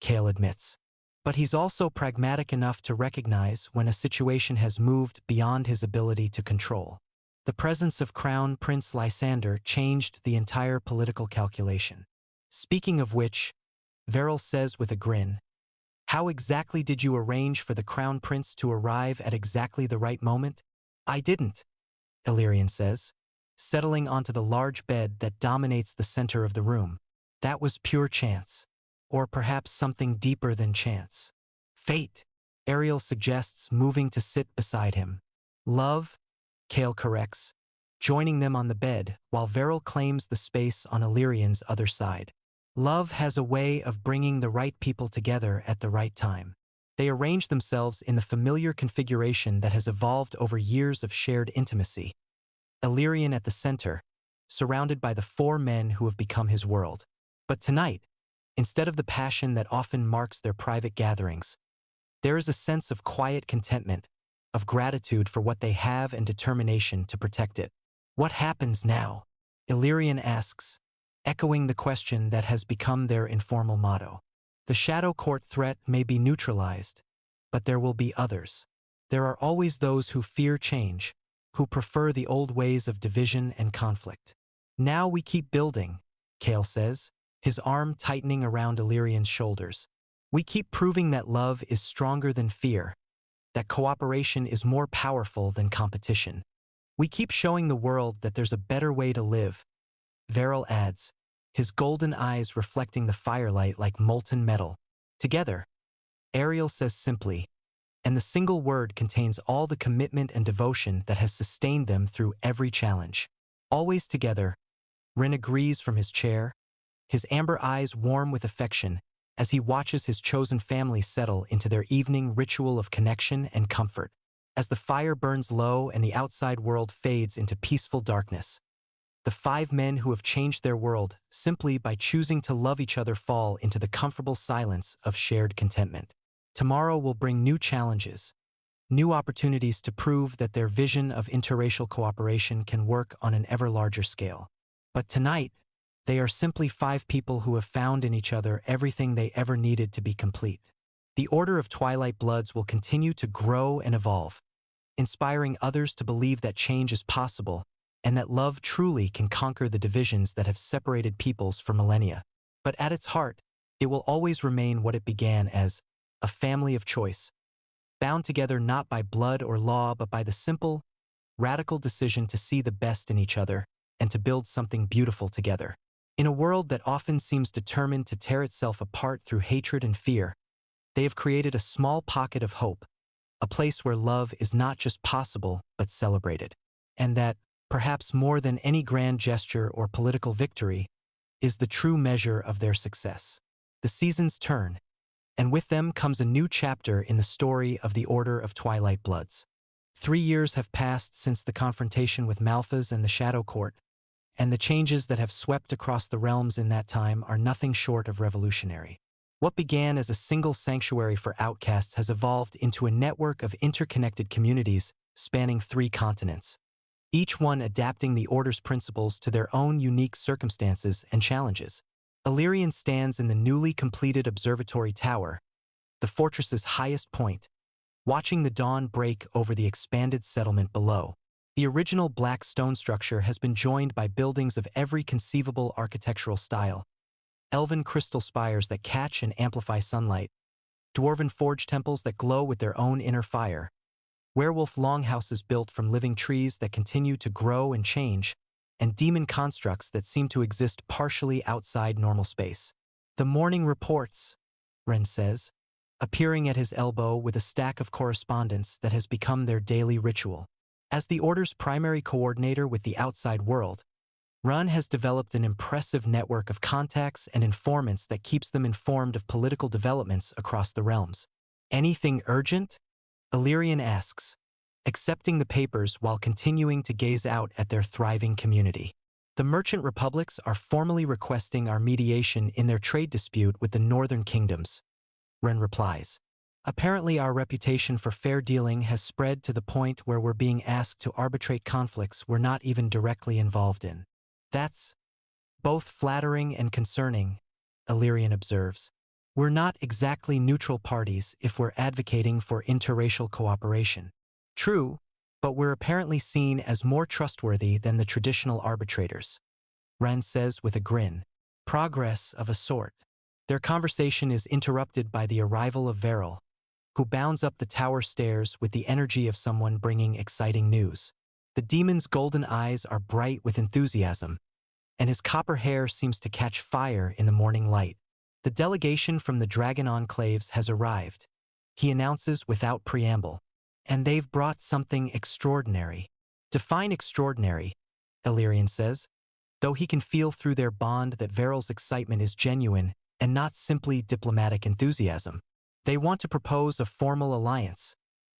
Kale admits. But he's also pragmatic enough to recognize when a situation has moved beyond his ability to control. The presence of Crown Prince Lysander changed the entire political calculation. Speaking of which, Veril says with a grin, how exactly did you arrange for the Crown Prince to arrive at exactly the right moment? I didn't, Illyrian says, settling onto the large bed that dominates the center of the room. That was pure chance. Or perhaps something deeper than chance. Fate, Ariel suggests, moving to sit beside him. Love, Kale corrects, joining them on the bed while Veril claims the space on Illyrian's other side. Love has a way of bringing the right people together at the right time. They arrange themselves in the familiar configuration that has evolved over years of shared intimacy. Illyrian at the center, surrounded by the 4 men who have become his world. But tonight, instead of the passion that often marks their private gatherings, there is a sense of quiet contentment, of gratitude for what they have and determination to protect it. What happens now? Illyrian asks, echoing the question that has become their informal motto. The Shadow Court threat may be neutralized, but there will be others. There are always those who fear change, who prefer the old ways of division and conflict. Now we keep building, Kale says, his arm tightening around Illyrian's shoulders. We keep proving that love is stronger than fear, that cooperation is more powerful than competition. We keep showing the world that there's a better way to live, Veril adds, his golden eyes reflecting the firelight like molten metal. Together, Ariel says simply, and the single word contains all the commitment and devotion that has sustained them through every challenge. Always together, Ren agrees from his chair, his amber eyes warm with affection as he watches his chosen family settle into their evening ritual of connection and comfort. As the fire burns low and the outside world fades into peaceful darkness, the 5 men who have changed their world simply by choosing to love each other fall into the comfortable silence of shared contentment. Tomorrow will bring new challenges, new opportunities to prove that their vision of interracial cooperation can work on an ever larger scale. But tonight, they are simply 5 people who have found in each other everything they ever needed to be complete. The Order of Twilight Bloods will continue to grow and evolve, inspiring others to believe that change is possible and that love truly can conquer the divisions that have separated peoples for millennia. But at its heart, it will always remain what it began as, a family of choice, bound together not by blood or law but by the simple, radical decision to see the best in each other and to build something beautiful together. In a world that often seems determined to tear itself apart through hatred and fear, they have created a small pocket of hope, a place where love is not just possible but celebrated. And that, perhaps more than any grand gesture or political victory, is the true measure of their success. The seasons turn, and with them comes a new chapter in the story of the Order of Twilight Bloods. 3 years have passed since the confrontation with Malphas and the Shadow Court, and the changes that have swept across the realms in that time are nothing short of revolutionary. What began as a single sanctuary for outcasts has evolved into a network of interconnected communities spanning 3 continents, each one adapting the Order's principles to their own unique circumstances and challenges. Illyrian stands in the newly completed observatory tower, the fortress's highest point, watching the dawn break over the expanded settlement below. The original black stone structure has been joined by buildings of every conceivable architectural style, elven crystal spires that catch and amplify sunlight, dwarven forge temples that glow with their own inner fire, werewolf longhouses built from living trees that continue to grow and change, and demon constructs that seem to exist partially outside normal space. "The morning reports," Ren says, appearing at his elbow with a stack of correspondence that has become their daily ritual. As the Order's primary coordinator with the outside world, Ren has developed an impressive network of contacts and informants that keeps them informed of political developments across the realms. "Anything urgent?" Illyrian asks, accepting the papers while continuing to gaze out at their thriving community. "The merchant republics are formally requesting our mediation in their trade dispute with the northern kingdoms," Ren replies. "Apparently our reputation for fair dealing has spread to the point where we're being asked to arbitrate conflicts we're not even directly involved in. That's both flattering and concerning," Illyrian observes. "We're not exactly neutral parties if we're advocating for interracial cooperation." "True, but we're apparently seen as more trustworthy than the traditional arbitrators," Ren says with a grin. "Progress of a sort." Their conversation is interrupted by the arrival of Veril, who bounds up the tower stairs with the energy of someone bringing exciting news. The demon's golden eyes are bright with enthusiasm, and his copper hair seems to catch fire in the morning light. "The delegation from the Dragon Enclaves has arrived," he announces without preamble. "And they've brought something extraordinary." "Define extraordinary," Illyrian says, though he can feel through their bond that Veril's excitement is genuine and not simply diplomatic enthusiasm. "They want to propose a formal alliance,"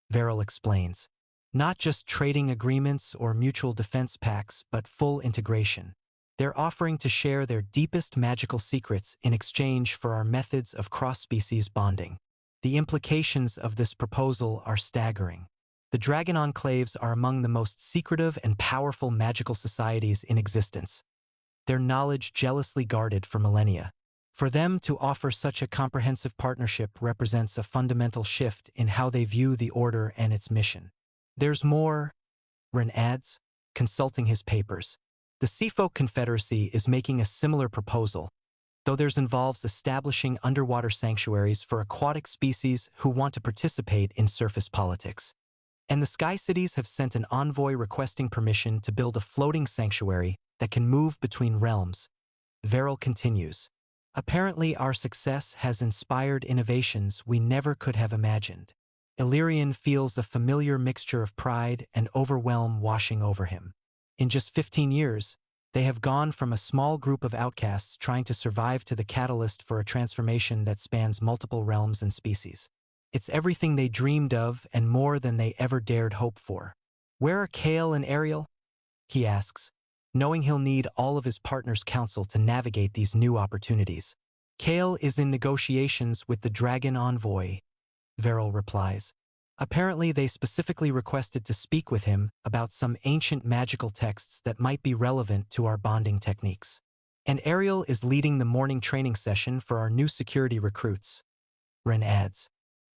Veril explains. "Not just trading agreements or mutual defense pacts, but full integration. They're offering to share their deepest magical secrets in exchange for our methods of cross-species bonding. The implications of this proposal are staggering. The Dragon Enclaves are among the most secretive and powerful magical societies in existence, their knowledge jealously guarded for millennia. For them to offer such a comprehensive partnership represents a fundamental shift in how they view the Order and its mission." "There's more," Ren adds, consulting his papers. "The Seafolk Confederacy is making a similar proposal, though theirs involves establishing underwater sanctuaries for aquatic species who want to participate in surface politics. And the Sky Cities have sent an envoy requesting permission to build a floating sanctuary that can move between realms." Veril continues. "Apparently our success has inspired innovations we never could have imagined." Illyrian feels a familiar mixture of pride and overwhelm washing over him. In just 15 years, they have gone from a small group of outcasts trying to survive to the catalyst for a transformation that spans multiple realms and species. It's everything they dreamed of and more than they ever dared hope for. "Where are Kale and Ariel?" he asks, knowing he'll need all of his partner's counsel to navigate these new opportunities. "Kale is in negotiations with the Dragon Envoy," Veril replies. "Apparently they specifically requested to speak with him about some ancient magical texts that might be relevant to our bonding techniques. And Ariel is leading the morning training session for our new security recruits," Ren adds.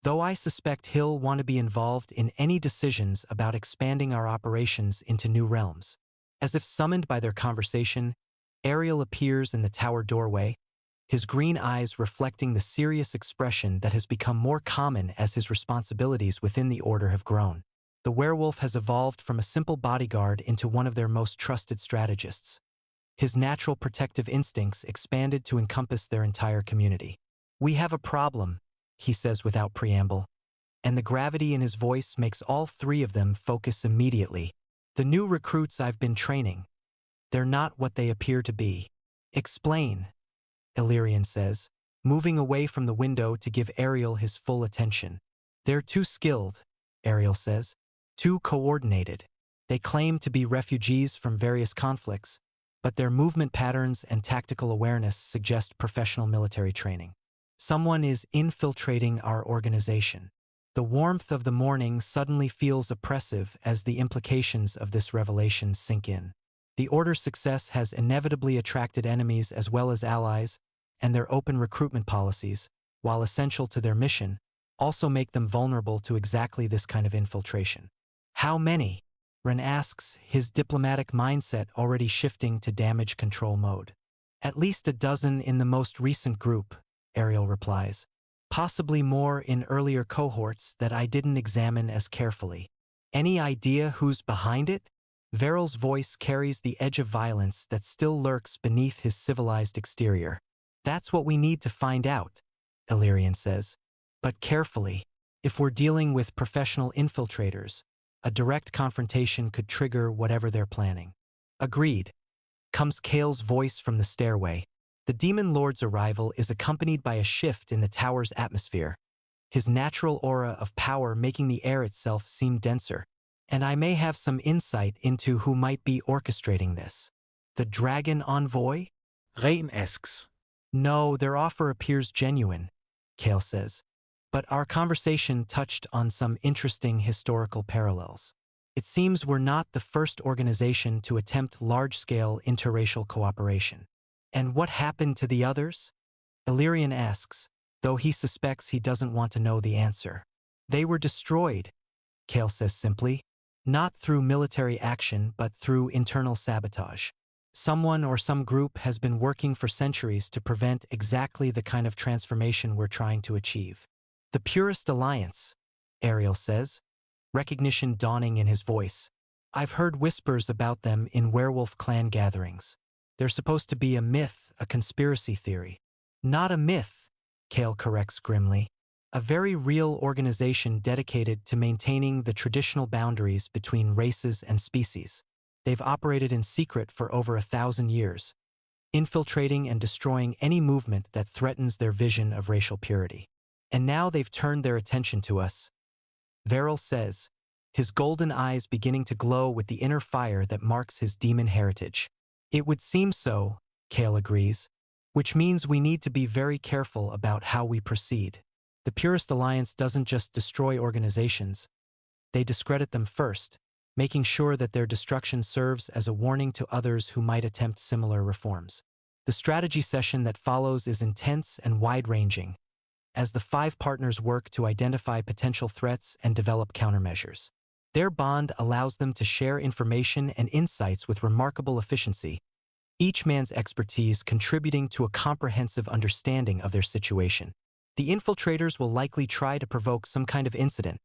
"Though I suspect he'll want to be involved in any decisions about expanding our operations into new realms." As if summoned by their conversation, Ariel appears in the tower doorway, his green eyes reflecting the serious expression that has become more common as his responsibilities within the order have grown. The werewolf has evolved from a simple bodyguard into one of their most trusted strategists. His natural protective instincts expanded to encompass their entire community. "We have a problem," he says without preamble, and the gravity in his voice makes all three of them focus immediately. "The new recruits I've been training, they're not what they appear to be." "Explain," Illyrian says, moving away from the window to give Ariel his full attention. "They're too skilled," Ariel says, "too coordinated. They claim to be refugees from various conflicts, but their movement patterns and tactical awareness suggest professional military training. Someone is infiltrating our organization." The warmth of the morning suddenly feels oppressive as the implications of this revelation sink in. The Order's success has inevitably attracted enemies as well as allies, and their open recruitment policies, while essential to their mission, also make them vulnerable to exactly this kind of infiltration. "How many?" Ren asks, his diplomatic mindset already shifting to damage control mode. "At least a dozen in the most recent group," Ariel replies. "Possibly more in earlier cohorts that I didn't examine as carefully." "Any idea who's behind it?" Veryl's voice carries the edge of violence that still lurks beneath his civilized exterior. "That's what we need to find out," Illyrian says. "But carefully. If we're dealing with professional infiltrators, a direct confrontation could trigger whatever they're planning." "Agreed," comes Kale's voice from the stairway. The Demon Lord's arrival is accompanied by a shift in the tower's atmosphere, his natural aura of power making the air itself seem denser. "And I may have some insight into who might be orchestrating this." "The Dragon Envoy?" Rain asks. "No, their offer appears genuine," Kale says. "But our conversation touched on some interesting historical parallels. It seems we're not the first organization to attempt large-scale interracial cooperation." "And what happened to the others?" Illyrian asks, though he suspects he doesn't want to know the answer. "They were destroyed," Kale says simply. "Not through military action, but through internal sabotage. Someone or some group has been working for centuries to prevent exactly the kind of transformation we're trying to achieve." "The Purest Alliance," Ariel says, recognition dawning in his voice. "I've heard whispers about them in werewolf clan gatherings. They're supposed to be a myth, a conspiracy theory." "Not a myth," Kale corrects grimly. "A very real organization dedicated to maintaining the traditional boundaries between races and species. They've operated in secret for over 1,000 years, infiltrating and destroying any movement that threatens their vision of racial purity. And now they've turned their attention to us," Veril says, his golden eyes beginning to glow with the inner fire that marks his demon heritage. "It would seem so," Kale agrees, "which means we need to be very careful about how we proceed. The Purest Alliance doesn't just destroy organizations, they discredit them first, making sure that their destruction serves as a warning to others who might attempt similar reforms." The strategy session that follows is intense and wide-ranging, as the 5 partners work to identify potential threats and develop countermeasures. Their bond allows them to share information and insights with remarkable efficiency, each man's expertise contributing to a comprehensive understanding of their situation. "The infiltrators will likely try to provoke some kind of incident,"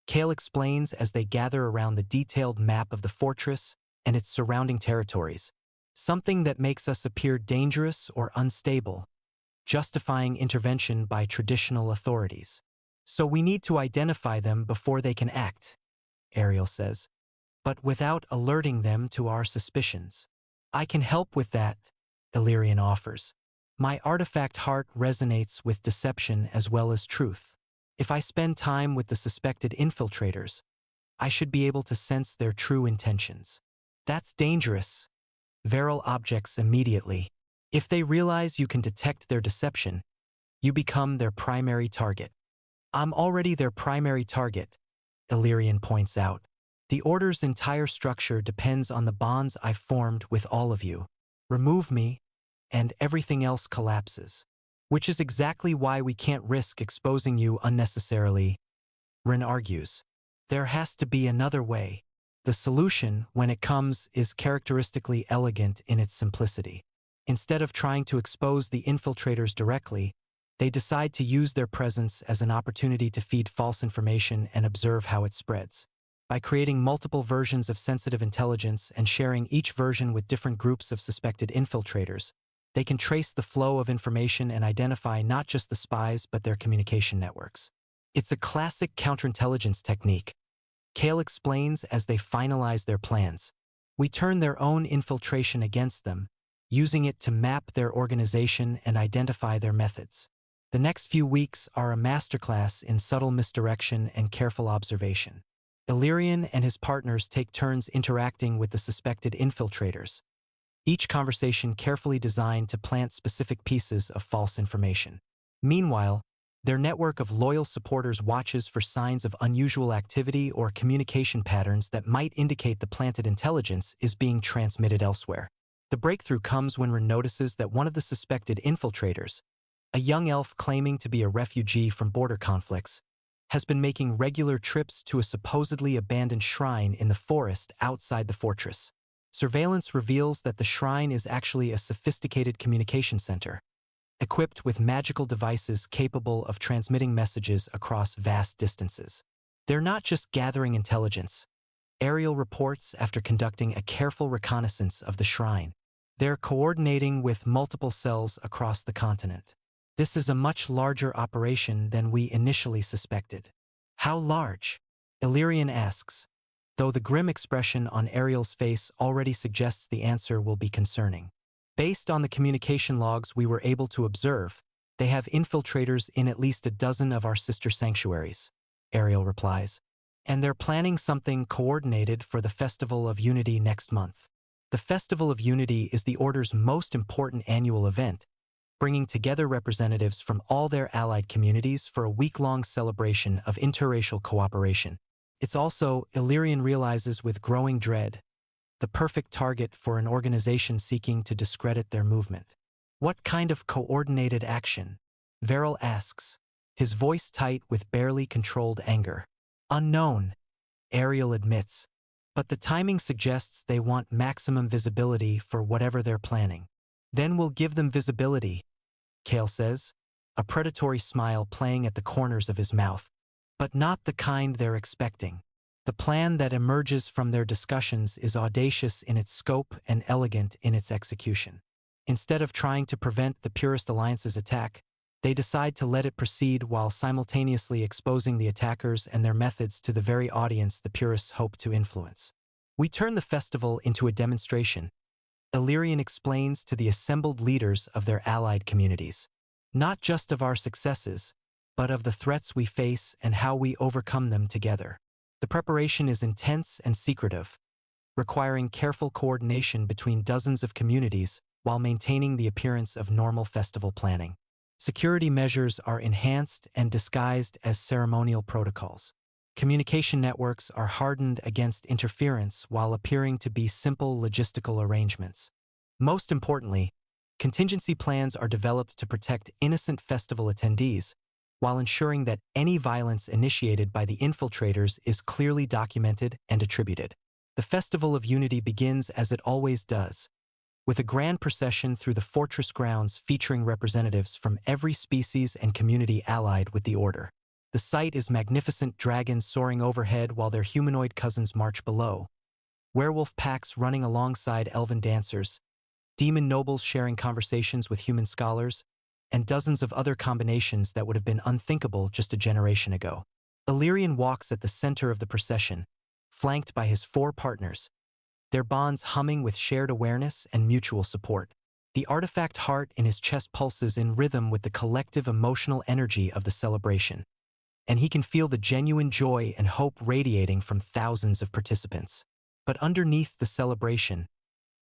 Kale explains as they gather around the detailed map of the fortress and its surrounding territories. "Something that makes us appear dangerous or unstable, justifying intervention by traditional authorities. So we need to identify them before they can act," Ariel says, "but without alerting them to our suspicions." "I can help with that," Illyrian offers. "My artifact heart resonates with deception as well as truth. If I spend time with the suspected infiltrators, I should be able to sense their true intentions." "That's dangerous," Veril objects immediately. "If they realize you can detect their deception, you become their primary target." "I'm already their primary target," Illyrian points out. "The Order's entire structure depends on the bonds I've formed with all of you. Remove me, and everything else collapses. Which is exactly why we can't risk exposing you unnecessarily," Ren argues. "There has to be another way." The solution, when it comes, is characteristically elegant in its simplicity. Instead of trying to expose the infiltrators directly, they decide to use their presence as an opportunity to feed false information and observe how it spreads. By creating multiple versions of sensitive intelligence and sharing each version with different groups of suspected infiltrators, they can trace the flow of information and identify not just the spies but their communication networks. It's a classic counterintelligence technique, Kale explains as they finalize their plans. We turn their own infiltration against them, using it to map their organization and identify their methods. The next few weeks are a masterclass in subtle misdirection and careful observation. Illyrian and his partners take turns interacting with the suspected infiltrators, each conversation carefully designed to plant specific pieces of false information. Meanwhile, their network of loyal supporters watches for signs of unusual activity or communication patterns that might indicate the planted intelligence is being transmitted elsewhere. The breakthrough comes when Ren notices that one of the suspected infiltrators, a young elf claiming to be a refugee from border conflicts, has been making regular trips to a supposedly abandoned shrine in the forest outside the fortress. Surveillance reveals that the shrine is actually a sophisticated communication center, equipped with magical devices capable of transmitting messages across vast distances. They're not just gathering intelligence, Ariel reports after conducting a careful reconnaissance of the shrine. They're coordinating with multiple cells across the continent. This is a much larger operation than we initially suspected. How large? Illyrian asks, though the grim expression on Ariel's face already suggests the answer will be concerning. Based on the communication logs we were able to observe, they have infiltrators in at least a dozen of our sister sanctuaries, Ariel replies. And they're planning something coordinated for the Festival of Unity next month. The Festival of Unity is the Order's most important annual event, bringing together representatives from all their allied communities for a week-long celebration of interracial cooperation. It's also, Illyrian realizes with growing dread, the perfect target for an organization seeking to discredit their movement. What kind of coordinated action? Veril asks, his voice tight with barely controlled anger. Unknown, Ariel admits, but the timing suggests they want maximum visibility for whatever they're planning. Then we'll give them visibility, Kale says, a predatory smile playing at the corners of his mouth, but not the kind they're expecting. The plan that emerges from their discussions is audacious in its scope and elegant in its execution. Instead of trying to prevent the Purist Alliance's attack, they decide to let it proceed while simultaneously exposing the attackers and their methods to the very audience the Purists hope to influence. We turn the festival into a demonstration, Illyrian explains to the assembled leaders of their allied communities. Not just of our successes, but of the threats we face and how we overcome them together. The preparation is intense and secretive, requiring careful coordination between dozens of communities while maintaining the appearance of normal festival planning. Security measures are enhanced and disguised as ceremonial protocols. Communication networks are hardened against interference while appearing to be simple logistical arrangements. Most importantly, contingency plans are developed to protect innocent festival attendees, while ensuring that any violence initiated by the infiltrators is clearly documented and attributed. The Festival of Unity begins as it always does, with a grand procession through the fortress grounds featuring representatives from every species and community allied with the Order. The sight is magnificent dragons soaring overhead while their humanoid cousins march below, werewolf packs running alongside elven dancers, demon nobles sharing conversations with human scholars, and dozens of other combinations that would have been unthinkable just a generation ago. Illyrian walks at the center of the procession, flanked by his 4 partners, their bonds humming with shared awareness and mutual support. The artifact heart in his chest pulses in rhythm with the collective emotional energy of the celebration, and he can feel the genuine joy and hope radiating from thousands of participants. But underneath the celebration,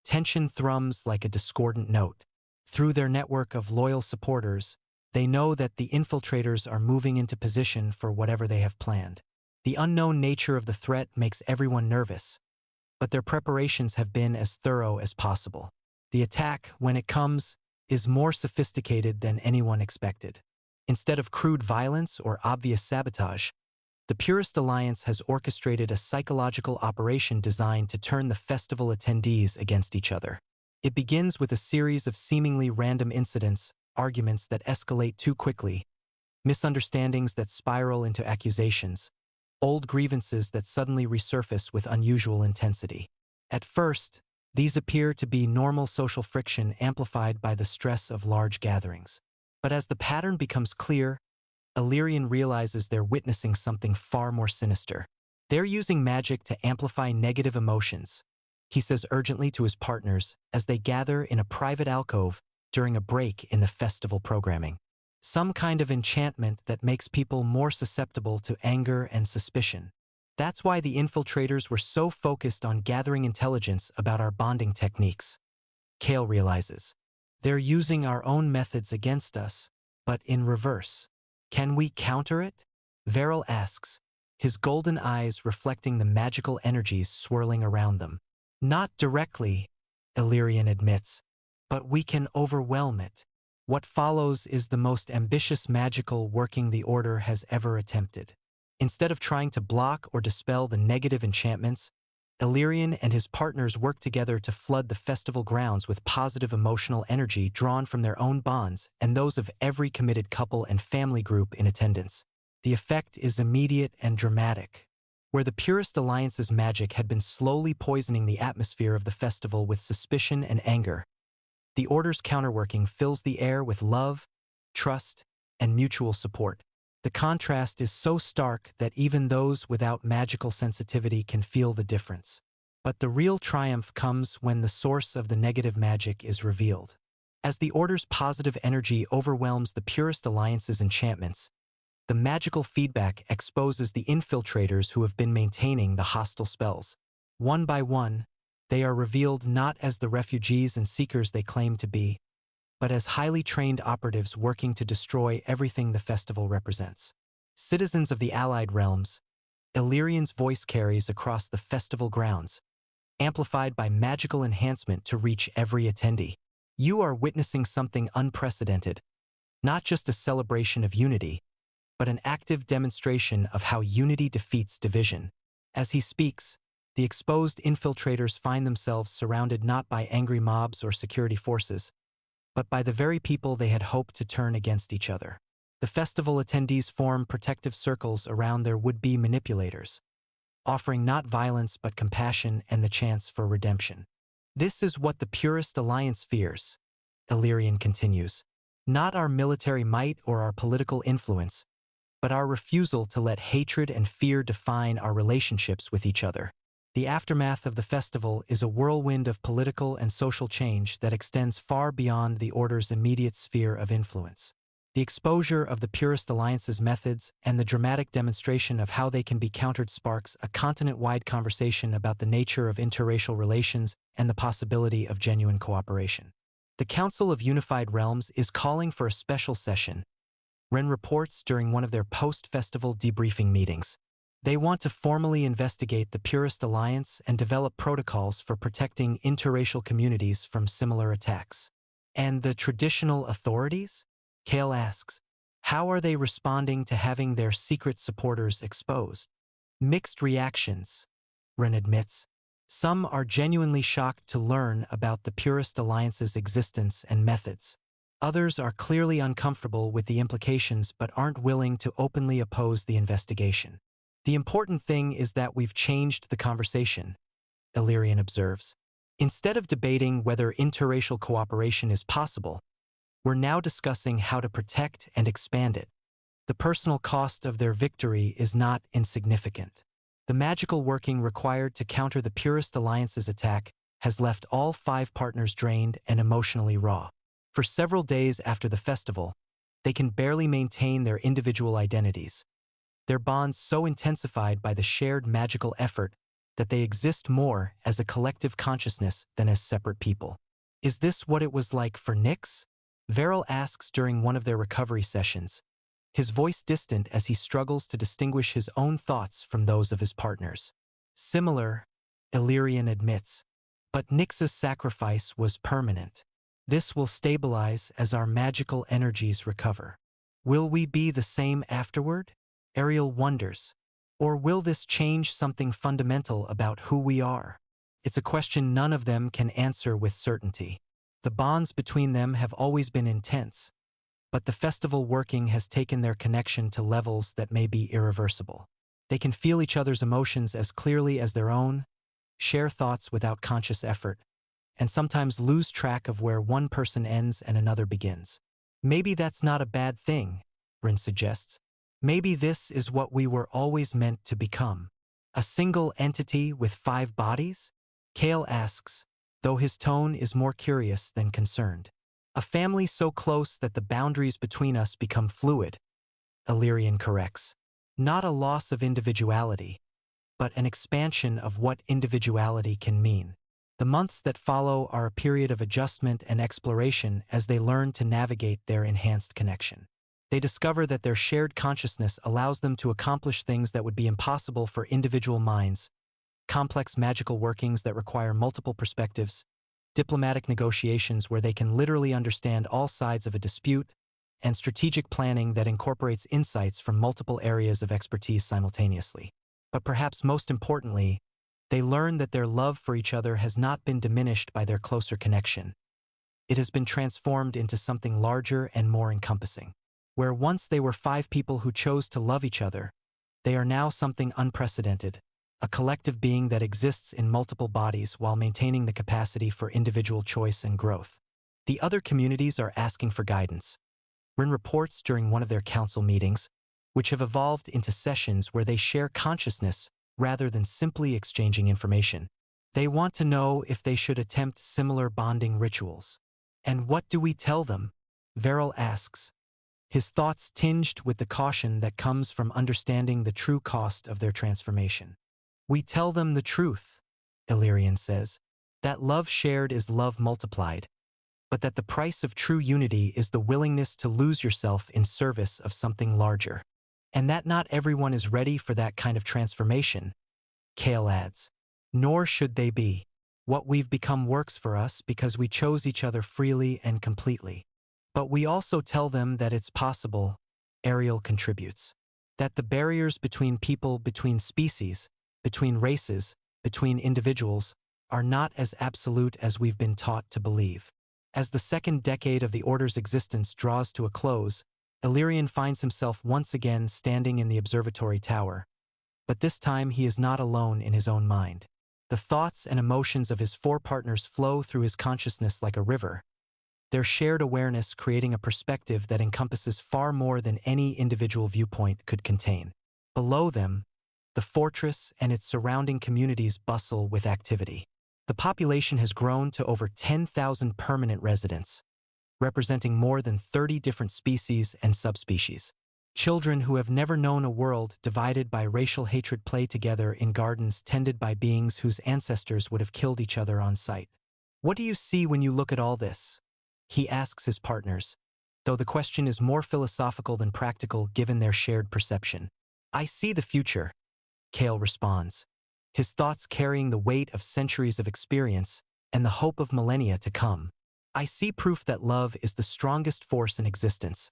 tension thrums like a discordant note. Through their network of loyal supporters, they know that the infiltrators are moving into position for whatever they have planned. The unknown nature of the threat makes everyone nervous, but their preparations have been as thorough as possible. The attack, when it comes, is more sophisticated than anyone expected. Instead of crude violence or obvious sabotage, the Purist Alliance has orchestrated a psychological operation designed to turn the festival attendees against each other. It begins with a series of seemingly random incidents, arguments that escalate too quickly, misunderstandings that spiral into accusations, old grievances that suddenly resurface with unusual intensity. At first, these appear to be normal social friction amplified by the stress of large gatherings. But as the pattern becomes clear, Illyrian realizes they're witnessing something far more sinister. They're using magic to amplify negative emotions, he says urgently to his partners as they gather in a private alcove during a break in the festival programming. Some kind of enchantment that makes people more susceptible to anger and suspicion. That's why the infiltrators were so focused on gathering intelligence about our bonding techniques. Kale realizes. They're using our own methods against us, but in reverse. Can we counter it? Veril asks, his golden eyes reflecting the magical energies swirling around them. Not directly, Illyrian admits, but we can overwhelm it. What follows is the most ambitious magical working the Order has ever attempted. Instead of trying to block or dispel the negative enchantments, Illyrian and his partners work together to flood the festival grounds with positive emotional energy drawn from their own bonds and those of every committed couple and family group in attendance. The effect is immediate and dramatic. Where the purest alliance's magic had been slowly poisoning the atmosphere of the festival with suspicion and anger, the Order's counterworking fills the air with love, trust, and mutual support. The contrast is so stark that even those without magical sensitivity can feel the difference. But the real triumph comes when the source of the negative magic is revealed. As the Order's positive energy overwhelms the purest alliance's enchantments, the magical feedback exposes the infiltrators who have been maintaining the hostile spells. One by one, they are revealed not as the refugees and seekers they claim to be, but as highly trained operatives working to destroy everything the festival represents. Citizens of the Allied realms, Illyrian's voice carries across the festival grounds, amplified by magical enhancement to reach every attendee. You are witnessing something unprecedented, not just a celebration of unity, but an active demonstration of how unity defeats division. As he speaks, the exposed infiltrators find themselves surrounded not by angry mobs or security forces, but by the very people they had hoped to turn against each other. The festival attendees form protective circles around their would-be manipulators, offering not violence but compassion and the chance for redemption. This is what the purest alliance fears, Illyrian continues. Not our military might or our political influence, but our refusal to let hatred and fear define our relationships with each other. The aftermath of the festival is a whirlwind of political and social change that extends far beyond the Order's immediate sphere of influence. The exposure of the purest alliance's methods and the dramatic demonstration of how they can be countered sparks a continent-wide conversation about the nature of interracial relations and the possibility of genuine cooperation. The Council of Unified Realms is calling for a special session, Ren reports during one of their post-festival debriefing meetings. They want to formally investigate the purest alliance and develop protocols for protecting interracial communities from similar attacks. And the traditional authorities? Kale asks, how are they responding to having their secret supporters exposed? Mixed reactions, Ren admits. Some are genuinely shocked to learn about the purest alliance's existence and methods. Others are clearly uncomfortable with the implications but aren't willing to openly oppose the investigation. The important thing is that we've changed the conversation, Illyrian observes. Instead of debating whether interracial cooperation is possible, we're now discussing how to protect and expand it. The personal cost of their victory is not insignificant. The magical working required to counter the purest alliance's attack has left all 5 partners drained and emotionally raw. For several days after the festival, they can barely maintain their individual identities. Their bonds so intensified by the shared magical effort that they exist more as a collective consciousness than as separate people. Is this what it was like for Nyx? Veril asks during one of their recovery sessions, his voice distant as he struggles to distinguish his own thoughts from those of his partners. Similar, Illyrian admits, but Nyx's sacrifice was permanent. This will stabilize as our magical energies recover. Will we be the same afterward? Ariel wonders. Or will this change something fundamental about who we are? It's a question none of them can answer with certainty. The bonds between them have always been intense, but the festival working has taken their connection to levels that may be irreversible. They can feel each other's emotions as clearly as their own, share thoughts without conscious effort, and sometimes lose track of where one person ends and another begins. Maybe that's not a bad thing, Rin suggests. Maybe this is what we were always meant to become. A single entity with 5 bodies? Kale asks, though his tone is more curious than concerned. A family so close that the boundaries between us become fluid, Illyrian corrects. Not a loss of individuality, but an expansion of what individuality can mean. The months that follow are a period of adjustment and exploration as they learn to navigate their enhanced connection. They discover that their shared consciousness allows them to accomplish things that would be impossible for individual minds, complex magical workings that require multiple perspectives, diplomatic negotiations where they can literally understand all sides of a dispute, and strategic planning that incorporates insights from multiple areas of expertise simultaneously. But perhaps most importantly, they learn that their love for each other has not been diminished by their closer connection. It has been transformed into something larger and more encompassing. Where once they were 5 people who chose to love each other, they are now something unprecedented, a collective being that exists in multiple bodies while maintaining the capacity for individual choice and growth. The other communities are asking for guidance. Rin reports during one of their council meetings, which have evolved into sessions where they share consciousness rather than simply exchanging information. They want to know if they should attempt similar bonding rituals. And what do we tell them? Veril asks, his thoughts tinged with the caution that comes from understanding the true cost of their transformation. We tell them the truth, Illyrian says, that love shared is love multiplied, but that the price of true unity is the willingness to lose yourself in service of something larger. And that not everyone is ready for that kind of transformation, Kale adds. Nor should they be. What we've become works for us because we chose each other freely and completely. But we also tell them that it's possible, Ariel contributes, that the barriers between people, between species, between races, between individuals, are not as absolute as we've been taught to believe. As the second decade of the Order's existence draws to a close, Illyrian finds himself once again standing in the observatory tower. But this time he is not alone in his own mind. The thoughts and emotions of his 4 partners flow through his consciousness like a river, their shared awareness creating a perspective that encompasses far more than any individual viewpoint could contain. Below them, the fortress and its surrounding communities bustle with activity. The population has grown to over 10,000 permanent residents, representing more than 30 different species and subspecies. Children who have never known a world divided by racial hatred play together in gardens tended by beings whose ancestors would have killed each other on sight. What do you see when you look at all this? He asks his partners, though the question is more philosophical than practical given their shared perception. I see the future, Kale responds, his thoughts carrying the weight of centuries of experience and the hope of millennia to come. I see proof that love is the strongest force in existence,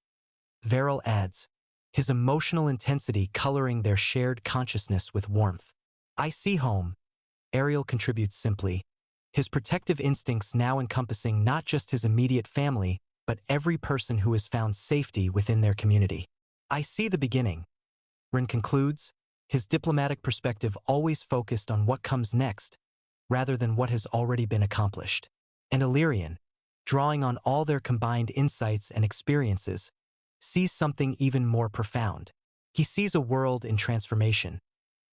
Veril adds, his emotional intensity coloring their shared consciousness with warmth. I see home, Ariel contributes simply, his protective instincts now encompassing not just his immediate family, but every person who has found safety within their community. I see the beginning, Rin concludes, his diplomatic perspective always focused on what comes next, rather than what has already been accomplished. And Illyrian, drawing on all their combined insights and experiences, sees something even more profound. He sees a world in transformation,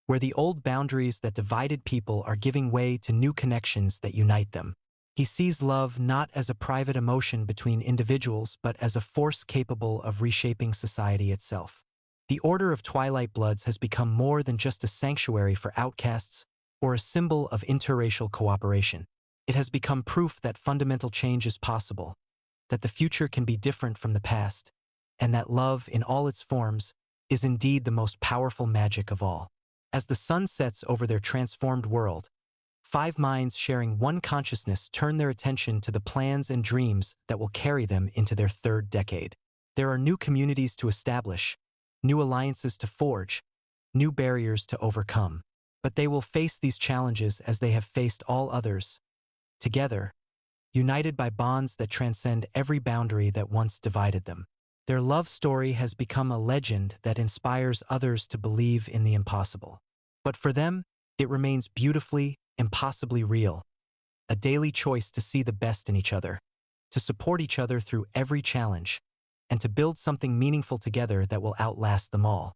where the old boundaries that divided people are giving way to new connections that unite them. He sees love not as a private emotion between individuals, but as a force capable of reshaping society itself. The Order of Twilight Bloods has become more than just a sanctuary for outcasts or a symbol of interracial cooperation. It has become proof that fundamental change is possible, that the future can be different from the past, and that love, in all its forms, is indeed the most powerful magic of all. As the sun sets over their transformed world, 5 minds sharing one consciousness turn their attention to the plans and dreams that will carry them into their 3rd decade. There are new communities to establish, new alliances to forge, new barriers to overcome. But they will face these challenges as they have faced all others, together, united by bonds that transcend every boundary that once divided them. Their love story has become a legend that inspires others to believe in the impossible. But for them, it remains beautifully, impossibly real, a daily choice to see the best in each other, to support each other through every challenge, and to build something meaningful together that will outlast them all.